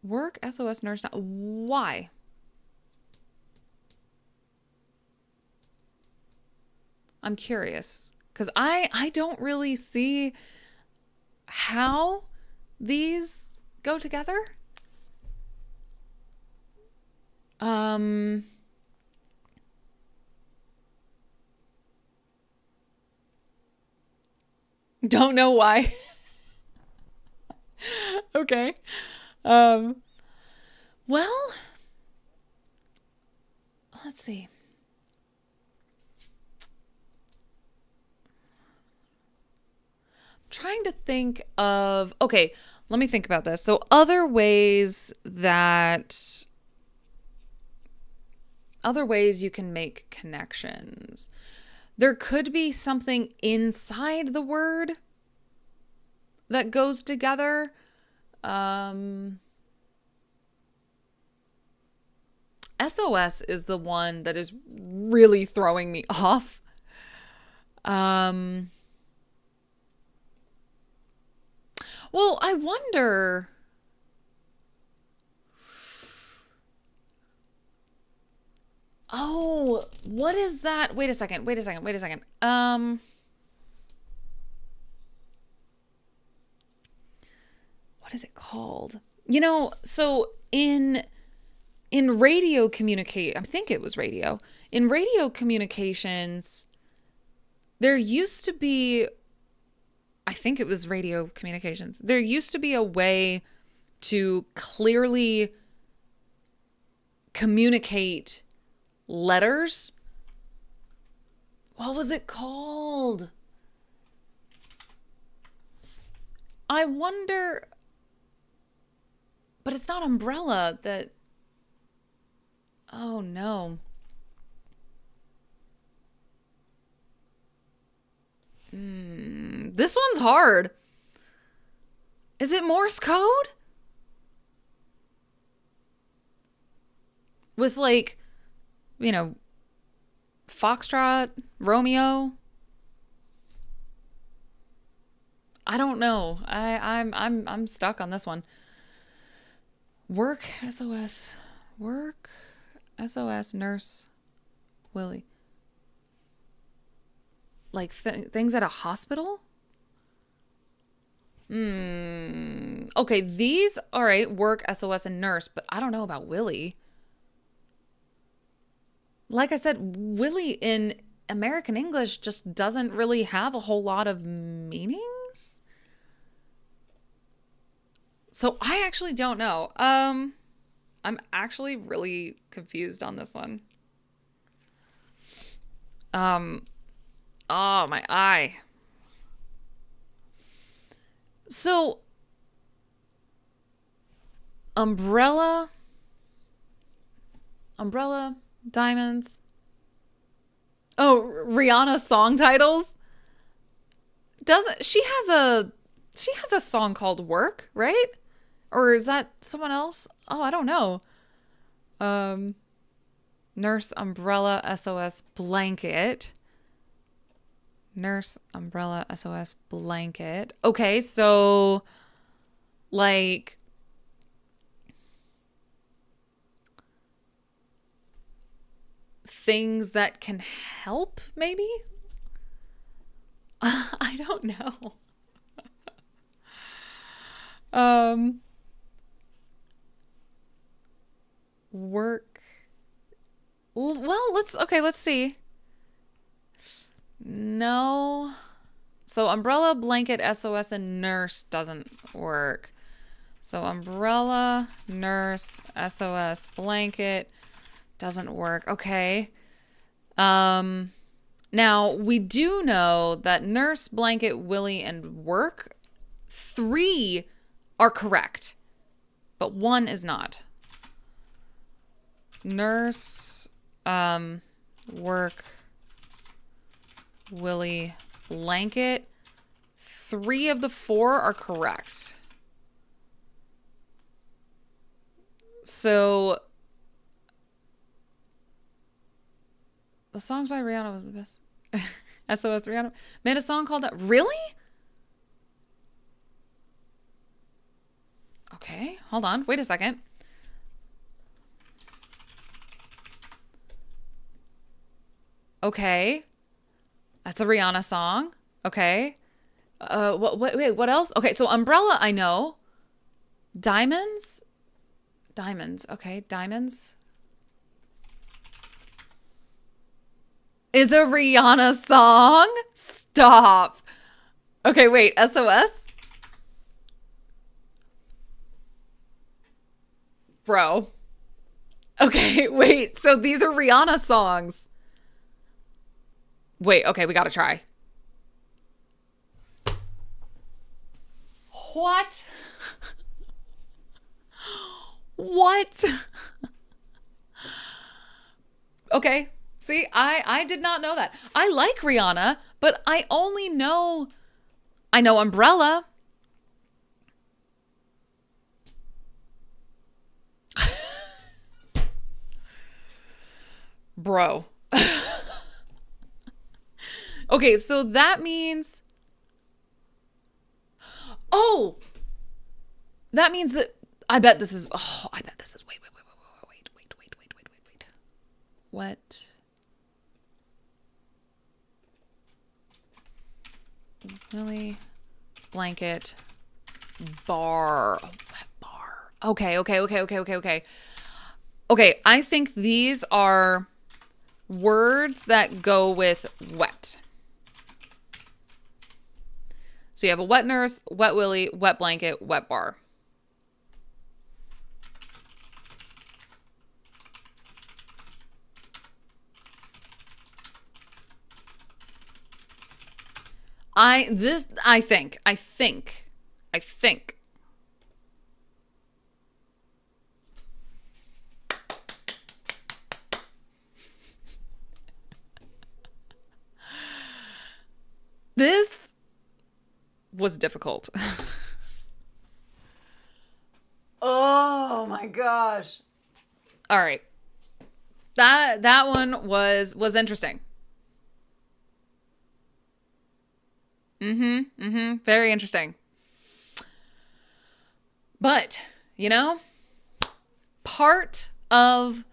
Work, SOS, nurse, why? I'm curious because I don't really see how these go together. Don't know why. Okay. Well, let's see. I'm trying to think of, okay, let me think about this. So other ways you can make connections. There could be something inside the word that goes together. SOS is the one that is really throwing me off. Well, I wonder. Oh, what is that? Wait a second. What is it called? You know, so in radio communicate, I think it was radio. In radio communications, there used to be, I think it was radio communications. There used to be a way to clearly communicate letters. What was it called? I wonder. But it's not umbrella that... Oh, no. This one's hard. Is it Morse code? With like, you know, Foxtrot, Romeo? I don't know. I'm stuck on this one. Work, SOS. Work, SOS, nurse, Willie. Like things at a hospital? Okay, these, all right, work, SOS, and nurse, but I don't know about Willie. Like I said, Willie in American English just doesn't really have a whole lot of meanings. So I actually don't know. I'm actually really confused on this one. Oh, my eye. So, umbrella, diamonds. Oh, Rihanna song titles. Doesn't she has a song called Work, right? Or is that someone else? Oh, I don't know. Nurse, umbrella, SOS, blanket. Nurse, umbrella, SOS, blanket. Okay, so like things that can help, maybe? I don't know. Work. Well, let's see. No. So umbrella, blanket, SOS, and nurse doesn't work. So umbrella, nurse, SOS, blanket doesn't work. Okay. Now we do know that nurse, blanket, Willie, and work, 3 are correct, but 1 is not. Nurse, work, Willie, blanket. 3 of the 4 are correct. So the songs by Rihanna was the best. SOS Rihanna made a song called that. Really? Okay, hold on. Wait a second. Okay. That's a Rihanna song. Okay. Wait, what else? Okay, so umbrella, I know. Diamonds? Diamonds. Okay, diamonds. Is a Rihanna song? Stop. Okay, wait, SOS? Bro. Okay, wait, so these are Rihanna songs. Wait, okay, we gotta try. What? What? Okay. See, I did not know that. I like Rihanna, but I know Umbrella. Bro. Okay, so that means... Oh! That means that... I bet this is... Oh, I bet this is... Wait. What? Willie, blanket, bar. Oh, wet bar. Okay. Okay, I think these are words that go with wet. So you have a wet nurse, wet Willie, wet blanket, wet bar. I think. This was difficult. Oh my gosh. All right. That one was interesting. Very interesting. But, part of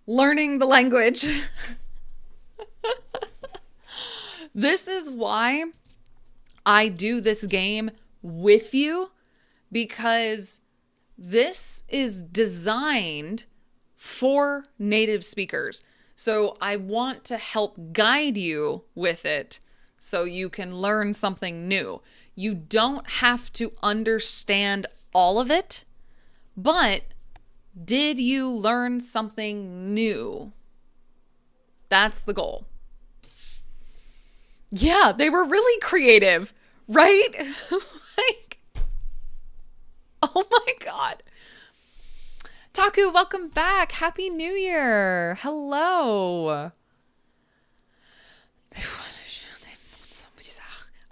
learning the language. This is why I do this game with you, because this is designed for native speakers. So I want to help guide you with it so you can learn something new. You don't have to understand all of it, but did you learn something new? That's the goal. Yeah, they were really creative, right? Like, oh my God. Taku, welcome back. Happy New Year. Hello.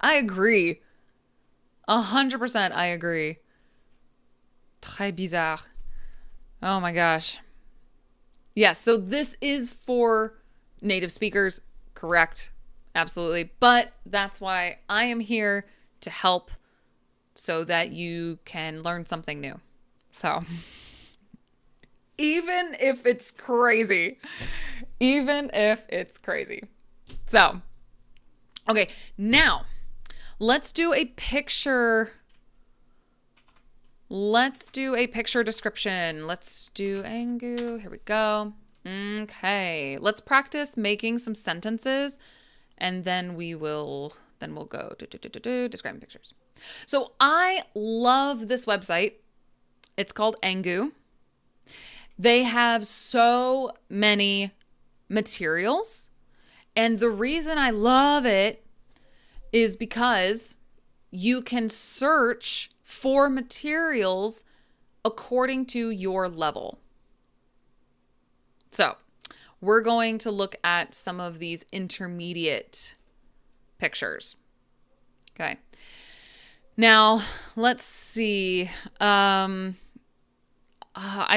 I agree. 100% I agree. Très bizarre. Oh my gosh. Yes, so this is for native speakers, correct? Absolutely. But that's why I am here to help so that you can learn something new. So, even if it's crazy. So, okay, now let's do a picture. Let's do a picture description. Let's do Angu. Here we go. Okay, let's practice making some sentences, and then we'll go describing pictures. So I love this website. It's called Angu. They have so many materials, and the reason I love it is because you can search for materials according to your level. So we're going to look at some of these intermediate pictures. Okay. Now, let's see. I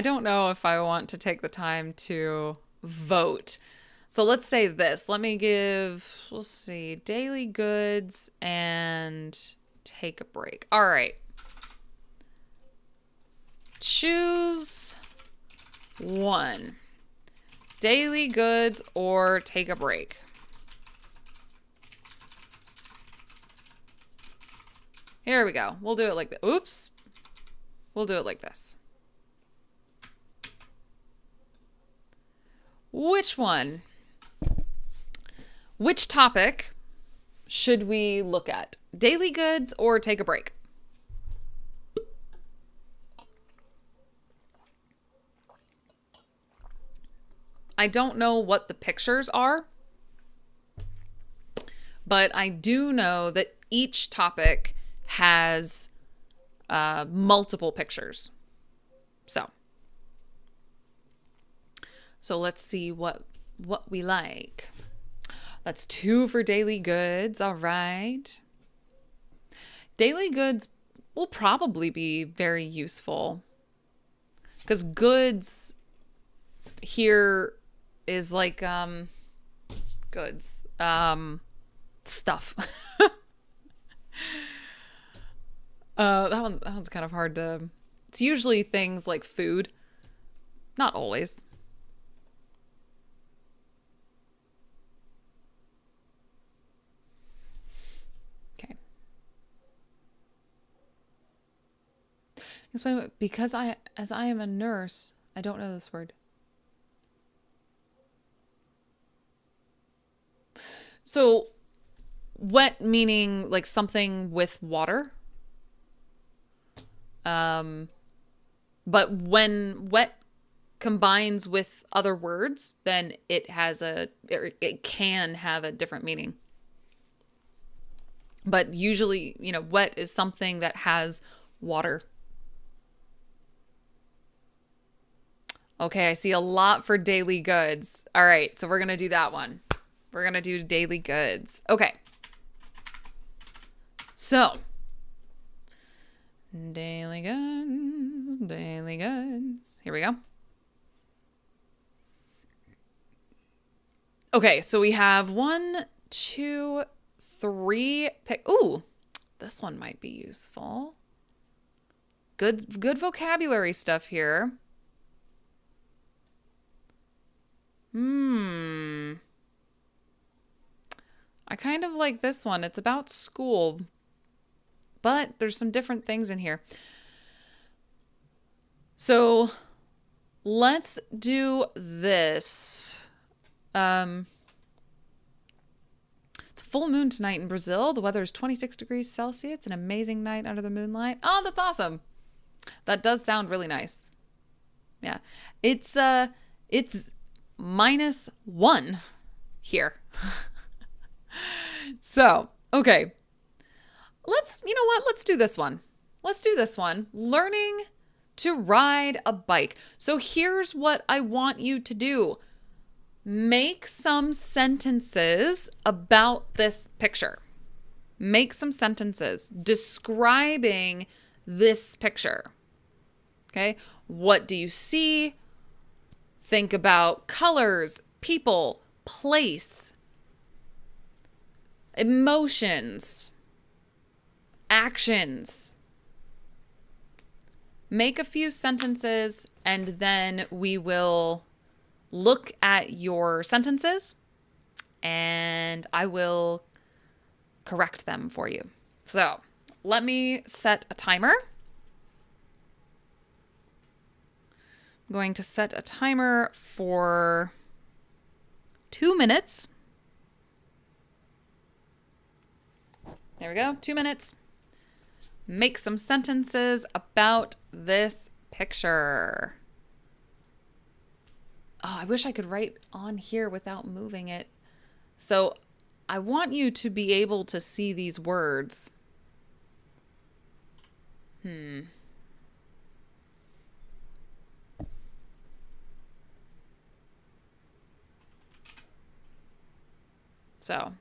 don't know if I want to take the time to vote. So let's say this. We'll see, daily goods and take a break. All right. Choose one. Daily goods or take a break. Here we go. We'll do it like this. Oops. We'll do it like this. Which one? Which topic should we look at? Daily goods or take a break? I don't know what the pictures are, but I do know that each topic has multiple pictures. So let's see what we like. That's 2 for daily goods. All right. Daily goods will probably be very useful because goods here is like goods, stuff. That one's kind of hard to. It's usually things like food, not always. Okay. Because as I am a nurse, I don't know this word. So, wet meaning like something with water. But when wet combines with other words, then it can have a different meaning. But usually, wet is something that has water. Okay, I see a lot for daily goods. All right, so we're going to do that one. We're going to do daily goods. Okay. So, daily goods, daily goods. Here we go. Okay, so we have 1, 2, 3 pick. Ooh, this one might be useful. Good vocabulary stuff here. I kind of like this one. It's about school, but there's some different things in here. So let's do this. It's a full moon tonight in Brazil. The weather is 26 degrees Celsius. An amazing night under the moonlight. Oh, that's awesome. That does sound really nice. Yeah. It's -1 here. So, okay. You know what? Let's do this one. Let's do this one. Learning to ride a bike. So here's what I want you to do. Make some sentences about this picture. Make some sentences describing this picture. Okay? What do you see? Think about colors, people, place, emotions, actions. Make a few sentences and then we will look at your sentences and I will correct them for you. So let me set a timer. I'm going to set a timer for 2 minutes. There we go, 2 minutes. Make some sentences about this picture. Oh, I wish I could write on here without moving it. So I want you to be able to see these words. So,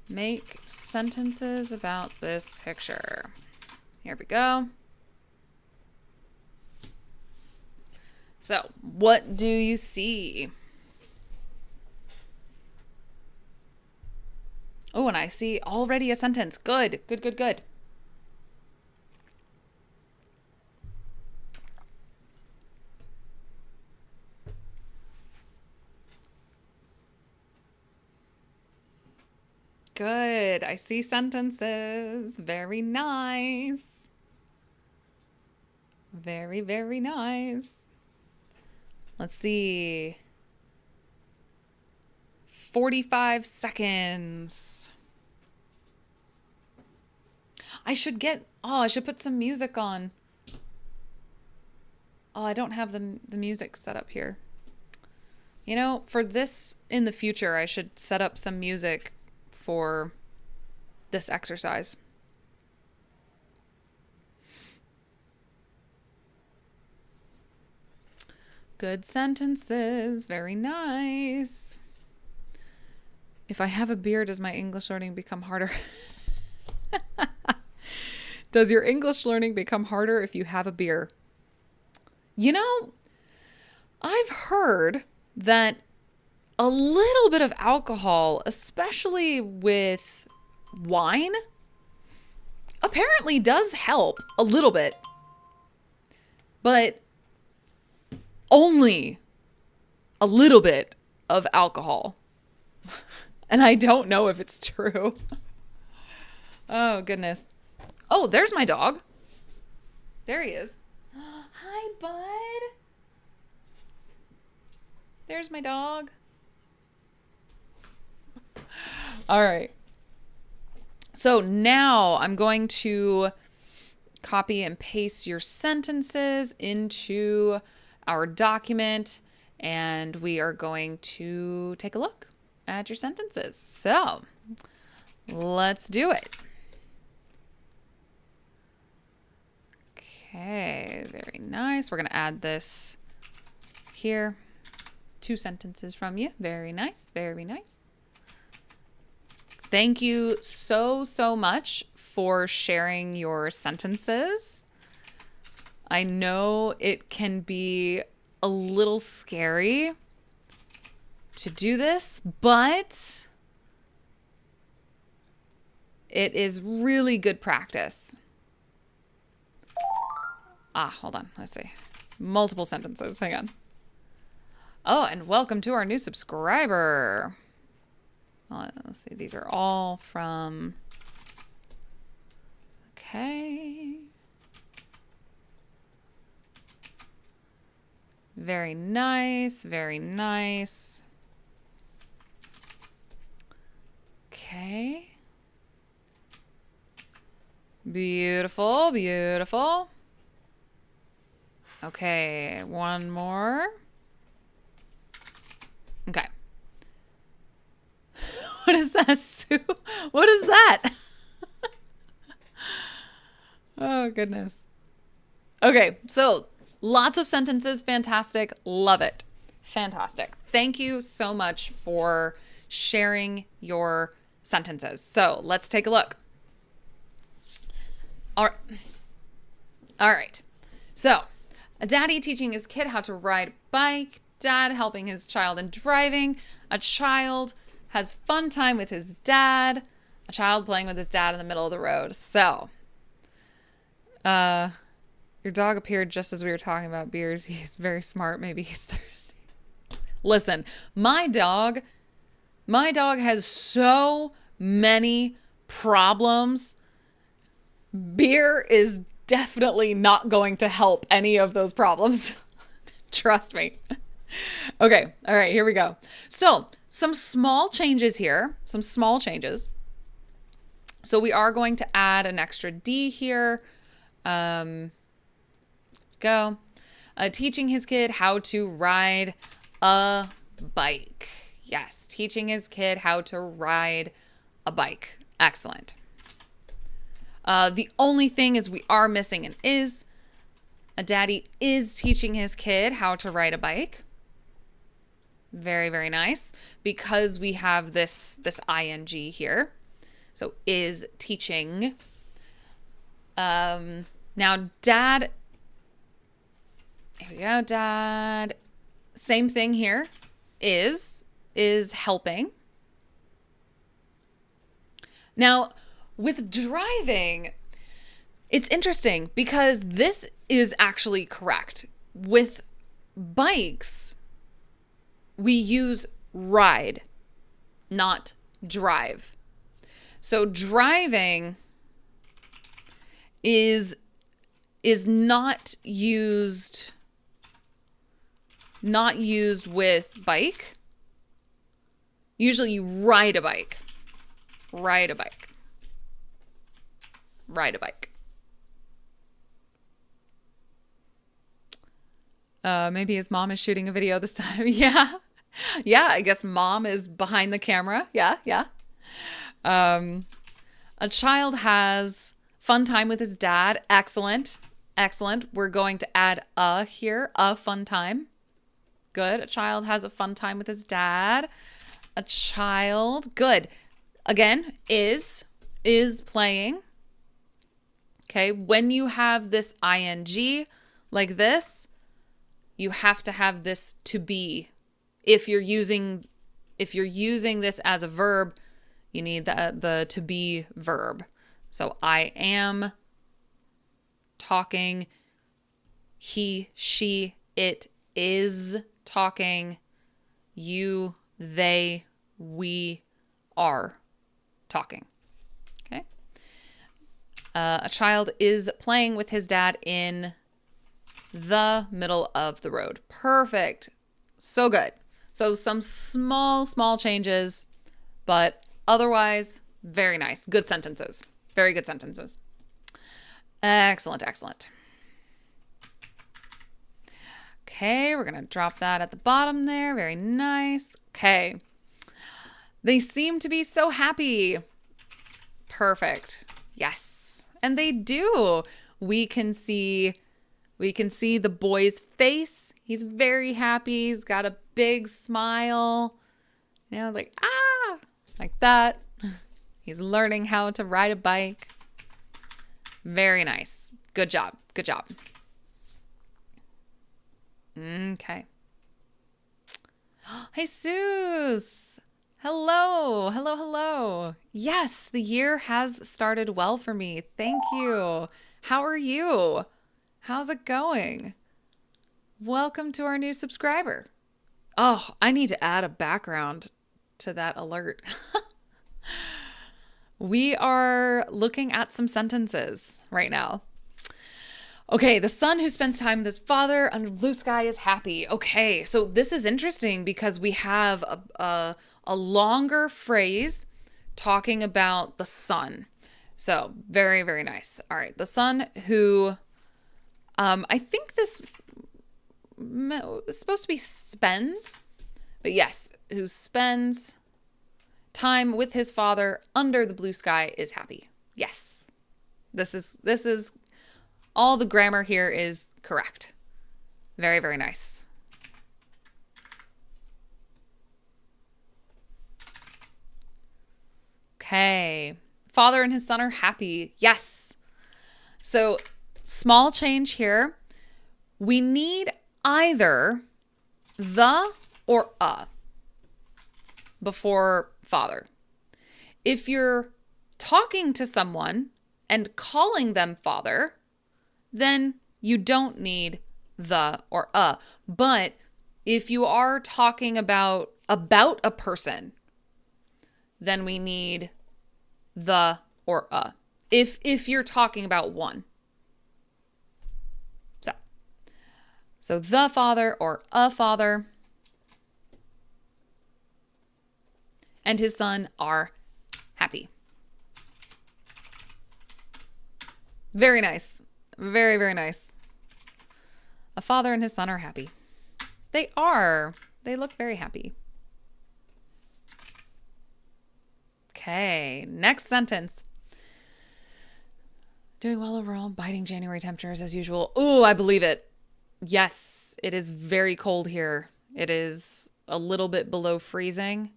make sentences about this picture. Here we go. So, what do you see? Oh, and I see already a sentence. Good, good, good, good. Good. I see sentences. Very nice. Very, very nice. Let's see. 45 seconds. I should put some music on. Oh, I don't have the music set up here. You know, for this in the future, I should set up some music for this exercise. Good sentences. Very nice. If I have a beard, does my English learning become harder? Does your English learning become harder if you have a beard? You know, I've heard that a little bit of alcohol, especially with wine, apparently does help a little bit. But only a little bit of alcohol. And I don't know if it's true. Oh, goodness. Oh, there's my dog. There he is. Hi, bud. There's my dog. All right. So now I'm going to copy and paste your sentences into our document, and we are going to take a look at your sentences. So let's do it. Okay, very nice. We're going to add this here. 2 sentences from you. Very nice, very nice. Thank you so, so much for sharing your sentences. I know it can be a little scary to do this, but it is really good practice. Hold on. Let's see. Multiple sentences. Hang on. Oh, and welcome to our new subscriber. Let's see. These are all from... Okay. Very nice. Very nice. Okay. Beautiful. Beautiful. Okay. One more. Okay. What is that, Sue? What is that? Oh, goodness. Okay, so lots of sentences. Fantastic. Love it. Fantastic. Thank you so much for sharing your sentences. So let's take a look. All right. So a daddy teaching his kid how to ride a bike. Dad helping his child in driving. A child has fun time with his dad. A child playing with his dad in the middle of the road. So, your dog appeared just as we were talking about beers. He's very smart. Maybe he's thirsty. Listen, my dog has so many problems. Beer is definitely not going to help any of those problems. Trust me. Okay. All right. Here we go. So some small changes here. Some small changes. So we are going to add an extra D here. Go. Teaching his kid how to ride a bike. Yes. Teaching his kid how to ride a bike. Excellent. The only thing is we are missing an is. A daddy is teaching his kid how to ride a bike. Very, very nice. Because we have this ing here. So is teaching. Now dad. Here we go. Dad. Same thing here. Is helping. Now with driving, it's interesting because this is actually correct. With bikes, we use ride, not drive. So driving is not used with bike. Usually you ride a bike. Ride a bike. Ride a bike. Maybe his mom is shooting a video this time. Yeah. Yeah, I guess mom is behind the camera. Yeah, yeah. A child has fun time with his dad. Excellent. Excellent. We're going to add a here. A fun time. Good. A child has a fun time with his dad. A child. Good. Again, is playing. Okay. When you have this ing like this, you have to have this to be. If you're using this as a verb, you need the to be verb. So I am talking. He, she, it is talking. You, they, we are talking. Okay. A child is playing with his dad in the middle of the road. Perfect. So good. So some small changes, but otherwise, very nice. Good sentences. Very good sentences. Excellent, excellent. Okay, we're going to drop that at the bottom there. Very nice. Okay. They seem to be so happy. Perfect. Yes. And they do. We can see the boy's face. He's very happy. He's got a big smile. You know, like that. He's learning how to ride a bike. Very nice. Good job. Good job. Okay. Jesus. Hello. Hello, hello. Yes, the year has started well for me. Thank you. How are you? How's it going? Welcome to our new subscriber. Oh, I need to add a background to that alert. We are looking at some sentences right now. Okay, the son who spends time with his father under blue sky is happy. Okay, so this is interesting because we have a longer phrase talking about the son. So very, very nice. All right, the son who, I think this is supposed to be spends, but yes, who spends time with his father under the blue sky is happy. Yes, this is all the grammar here is correct. Very, very nice. Okay. Father and his son are happy. Yes. So small change here. We need either the or a before father. If you're talking to someone and calling them father, then you don't need the or a. But if you are talking about a person, then we need the or a. If you're talking about one. So the father or a father and his son are happy. Very nice. Very, very nice. A father and his son are happy. They are. They look very happy. Okay, next sentence. Doing well overall, biting January temperatures as usual. Oh, I believe it. Yes, it is very cold here. It is a little bit below freezing,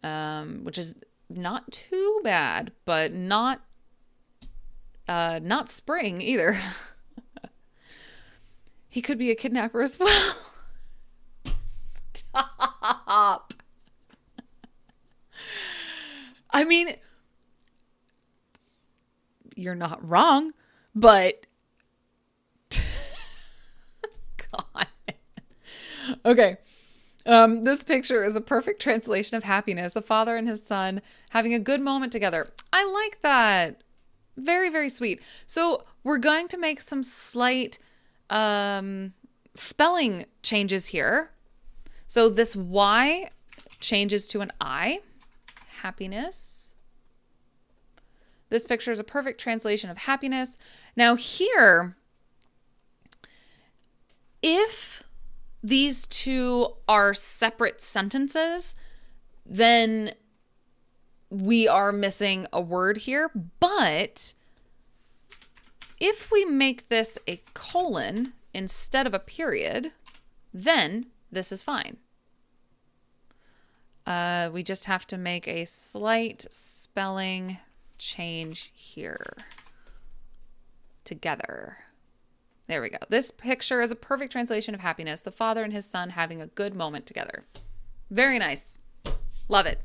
which is not too bad, but not spring either. He could be a kidnapper as well. Stop. I mean, you're not wrong, but God. Okay. This picture is a perfect translation of happiness. The father and his son having a good moment together. I like that. Very, very sweet. So we're going to make some slight spelling changes here. So this Y changes to an I. Happiness. This picture is a perfect translation of happiness. Now here, if these two are separate sentences, then we are missing a word here. But if we make this a colon instead of a period, then this is fine. We just have to make a slight spelling change here. Together. There we go. This picture is a perfect translation of happiness. The father and his son having a good moment together. Very nice. Love it.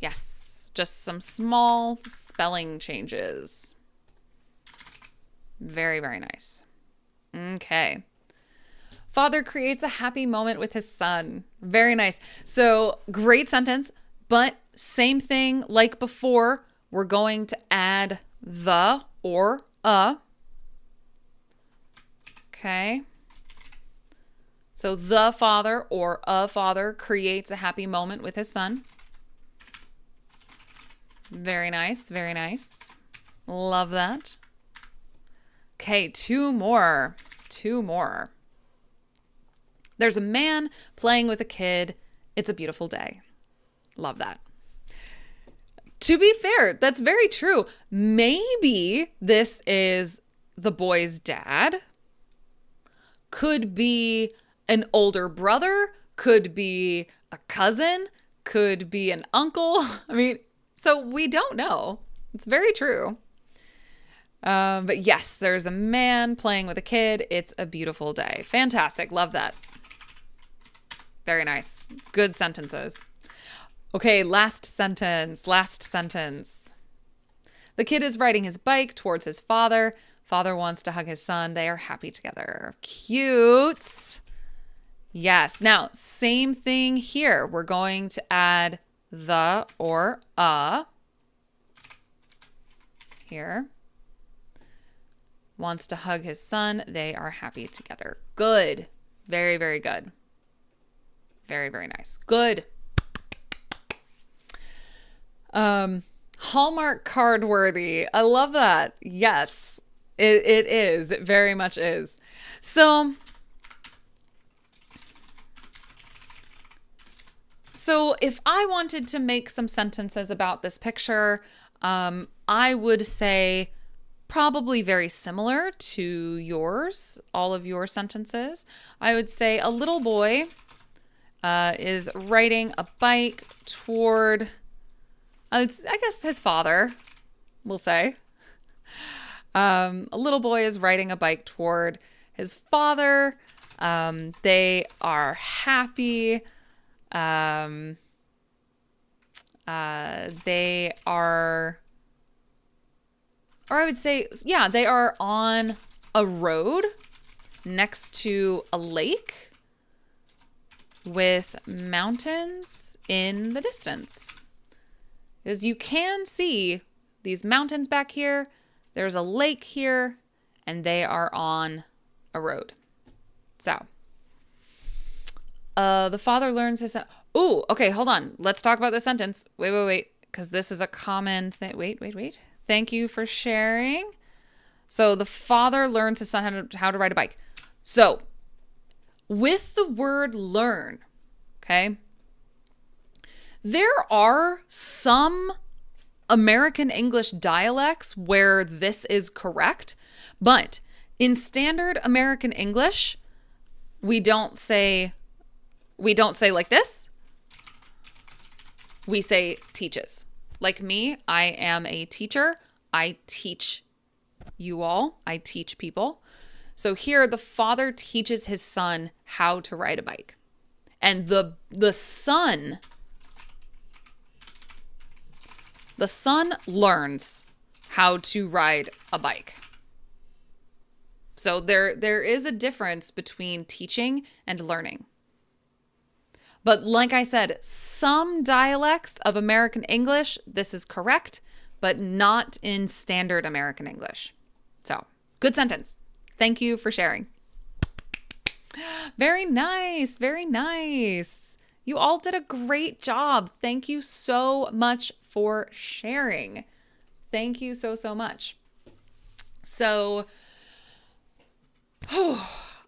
Yes. Just some small spelling changes. Very, very nice. Okay. Father creates a happy moment with his son. Very nice. So great sentence, but same thing like before. We're going to add the or a. Okay. So the father or a father creates a happy moment with his son. Very nice. Very nice. Love that. Okay, two more. There's a man playing with a kid. It's a beautiful day. Love that. To be fair, that's very true. Maybe this is the boy's dad. Could be an older brother. Could be a cousin. could be an uncle. I mean, so we don't know. It's very true. But yes, there's a man playing with a kid. It's a beautiful day. Fantastic. Love that. Very nice. Good sentences. Okay, last sentence. The kid is riding his bike towards his father. Father wants to hug his son. They are happy together. Cute. Yes. Now, same thing here. We're going to add the or a here. Wants to hug his son. They are happy together. Good. Very, very good. Very, very nice. Good. Hallmark card worthy. I love that. Yes, it is. It very much is. So if I wanted to make some sentences about this picture, I would say probably very similar to yours, all of your sentences. I would say a little boy is riding a bike toward, I guess, his father, we'll say. A little boy is riding a bike toward his father. They are happy. They are, or I would say, yeah, they are on a road next to a lake with mountains in the distance. As you can see, these mountains back here, there's a lake here, and they are on a road. So, the father learns his son. Oh, okay, hold on. Let's talk about this sentence. Wait, because this is a common thing. Wait. Thank you for sharing. So, the father learns his son how to ride a bike. So, with the word learn, okay, there are some American English dialects where this is correct, but in standard American English, we don't say like this. We say teaches. Like me, I am a teacher. I teach you all. I teach people. So here, the father teaches his son how to ride a bike. And the son learns how to ride a bike. So there is a difference between teaching and learning. But like I said, some dialects of American English, this is correct, but not in standard American English. So, good sentence. Thank you for sharing. Very nice. Very nice. You all did a great job. Thank you so much for sharing. Thank you so much. So,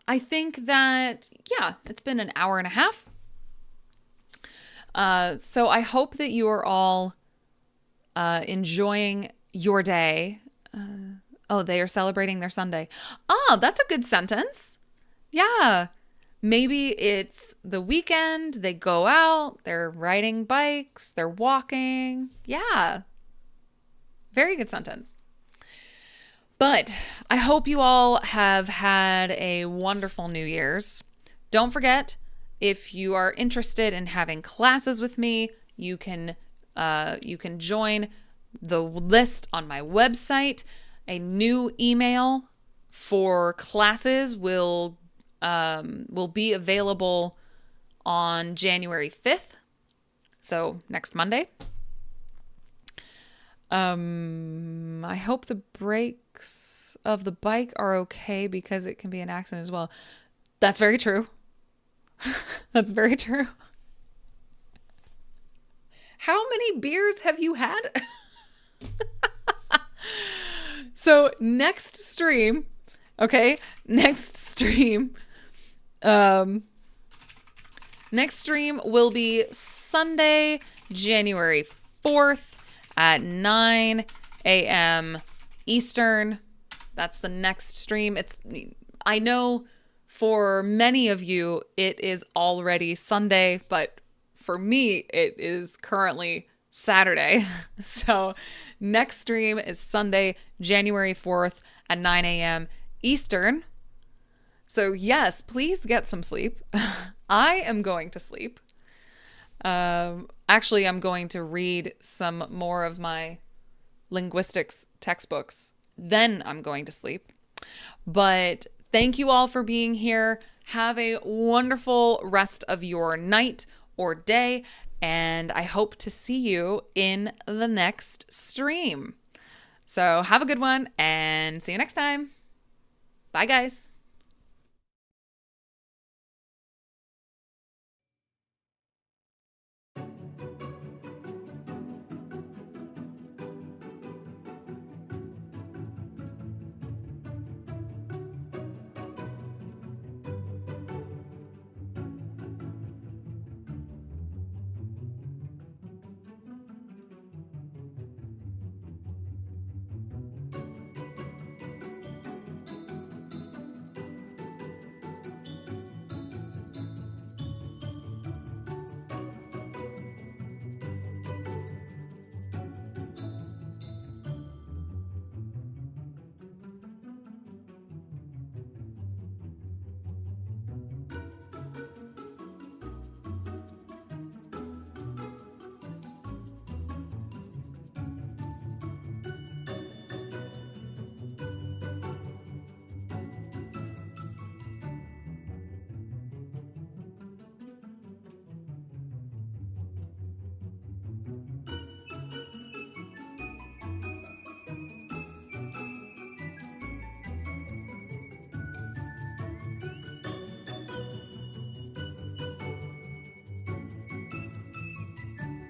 I think that, yeah, it's been an hour and a half. So I hope that you are all enjoying your day. Oh, they are celebrating their Sunday. Oh, that's a good sentence. Yeah. Maybe it's the weekend. They go out. They're riding bikes. They're walking. Yeah. Very good sentence. But I hope you all have had a wonderful New Year's. Don't forget, if you are interested in having classes with me, you can join the list on my website. A new email for classes will be available on January 5th, so next Monday. I hope the brakes of the bike are okay because it can be an accident as well. That's very true. That's very true. How many beers have you had? So next stream will be Sunday, January 4th at 9 a.m. Eastern. That's the next stream. I know for many of you, it is already Sunday, but For me, it is currently Saturday. So next stream is Sunday, January 4th at 9 a.m. Eastern. So yes, please get some sleep. I am going to sleep. Actually, I'm going to read some more of my linguistics textbooks. Then I'm going to sleep. But thank you all for being here. Have a wonderful rest of your night or day. And I hope to see you in the next stream. So have a good one and see you next time. Bye, guys.